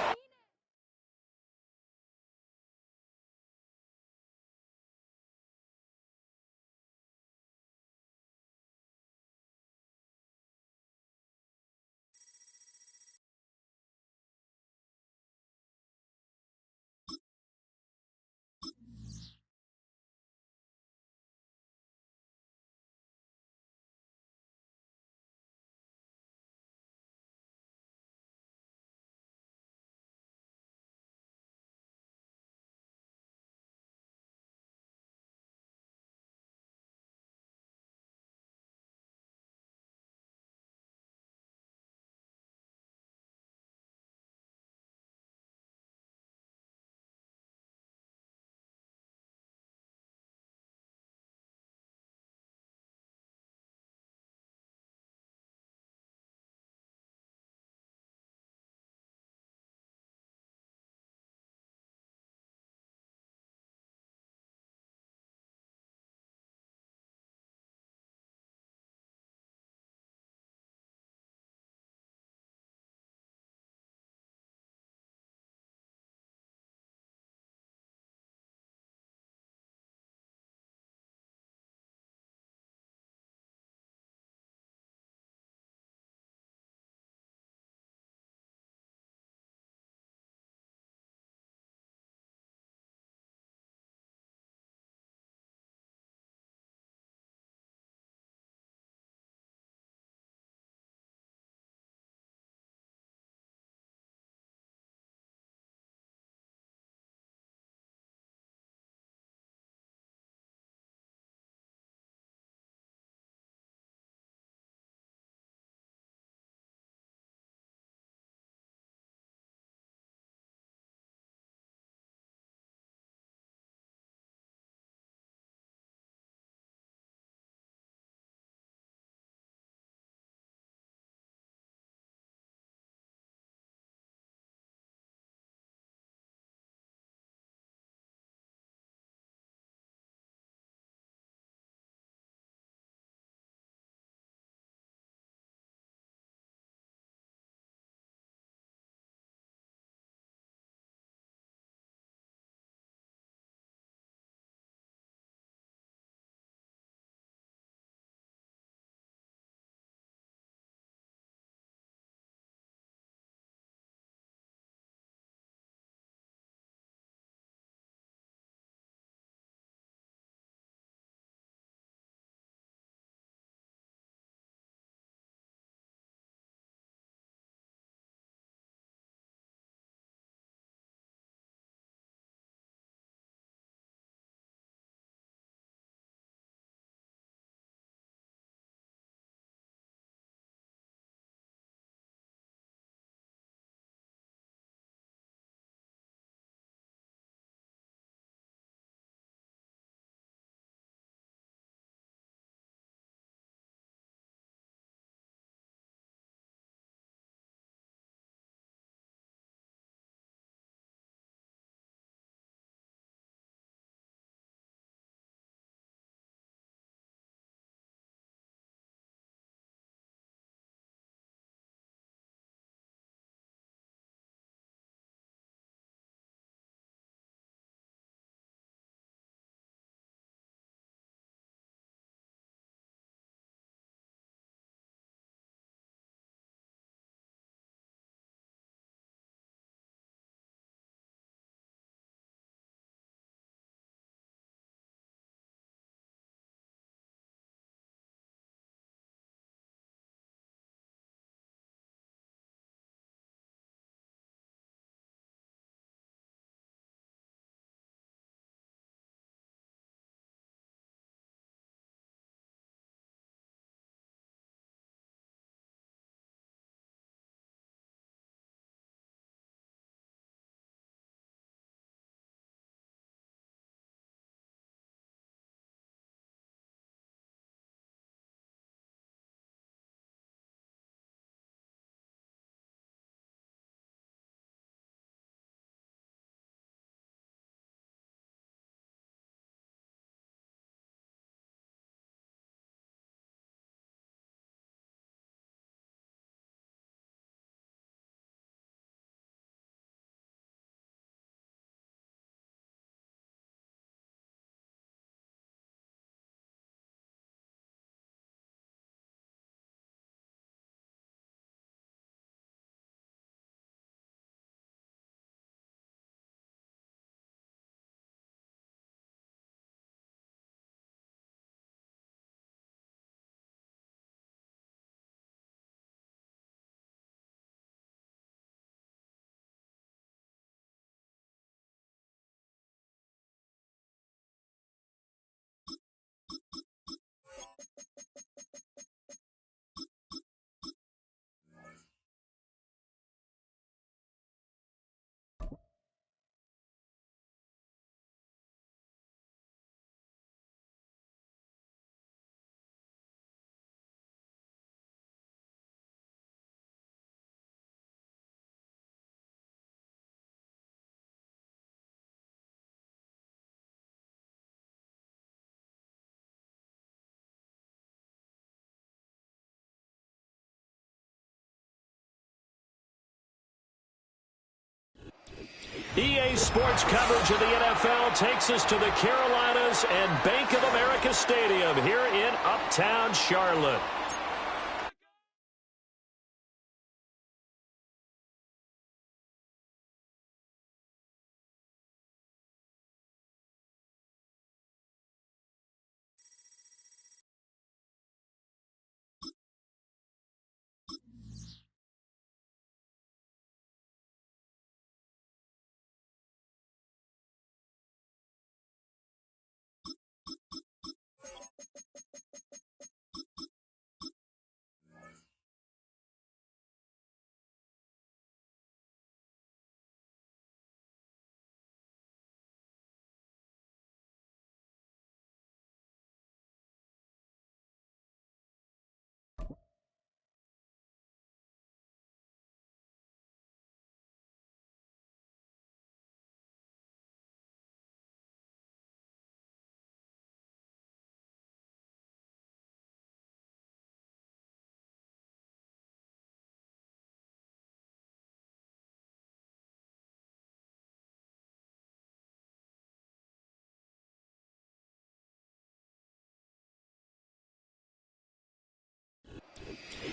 EA Sports coverage of the NFL takes us to the Carolinas and Bank of America Stadium here in Uptown Charlotte.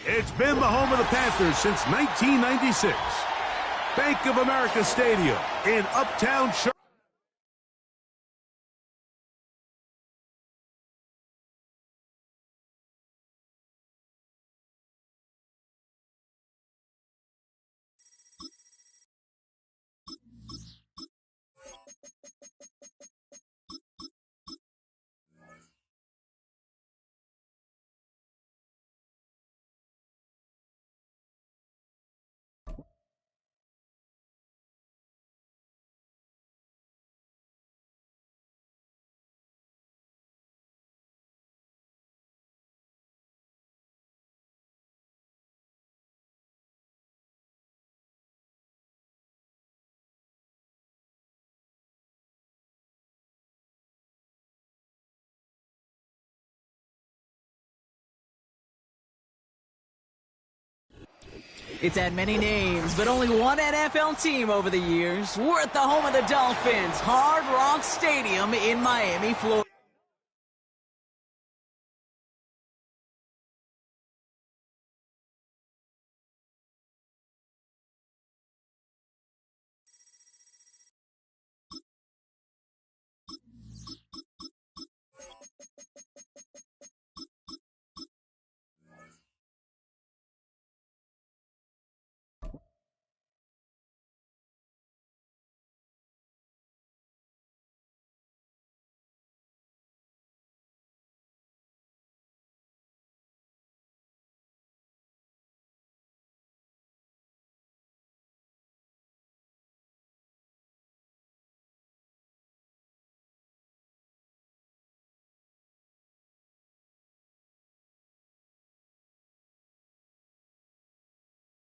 It's been the home of the Panthers since 1996. Bank of America Stadium in Uptown Charlotte. It's had many names, but only one NFL team over the years. We're at the home of the Dolphins, Hard Rock Stadium in Miami, Florida.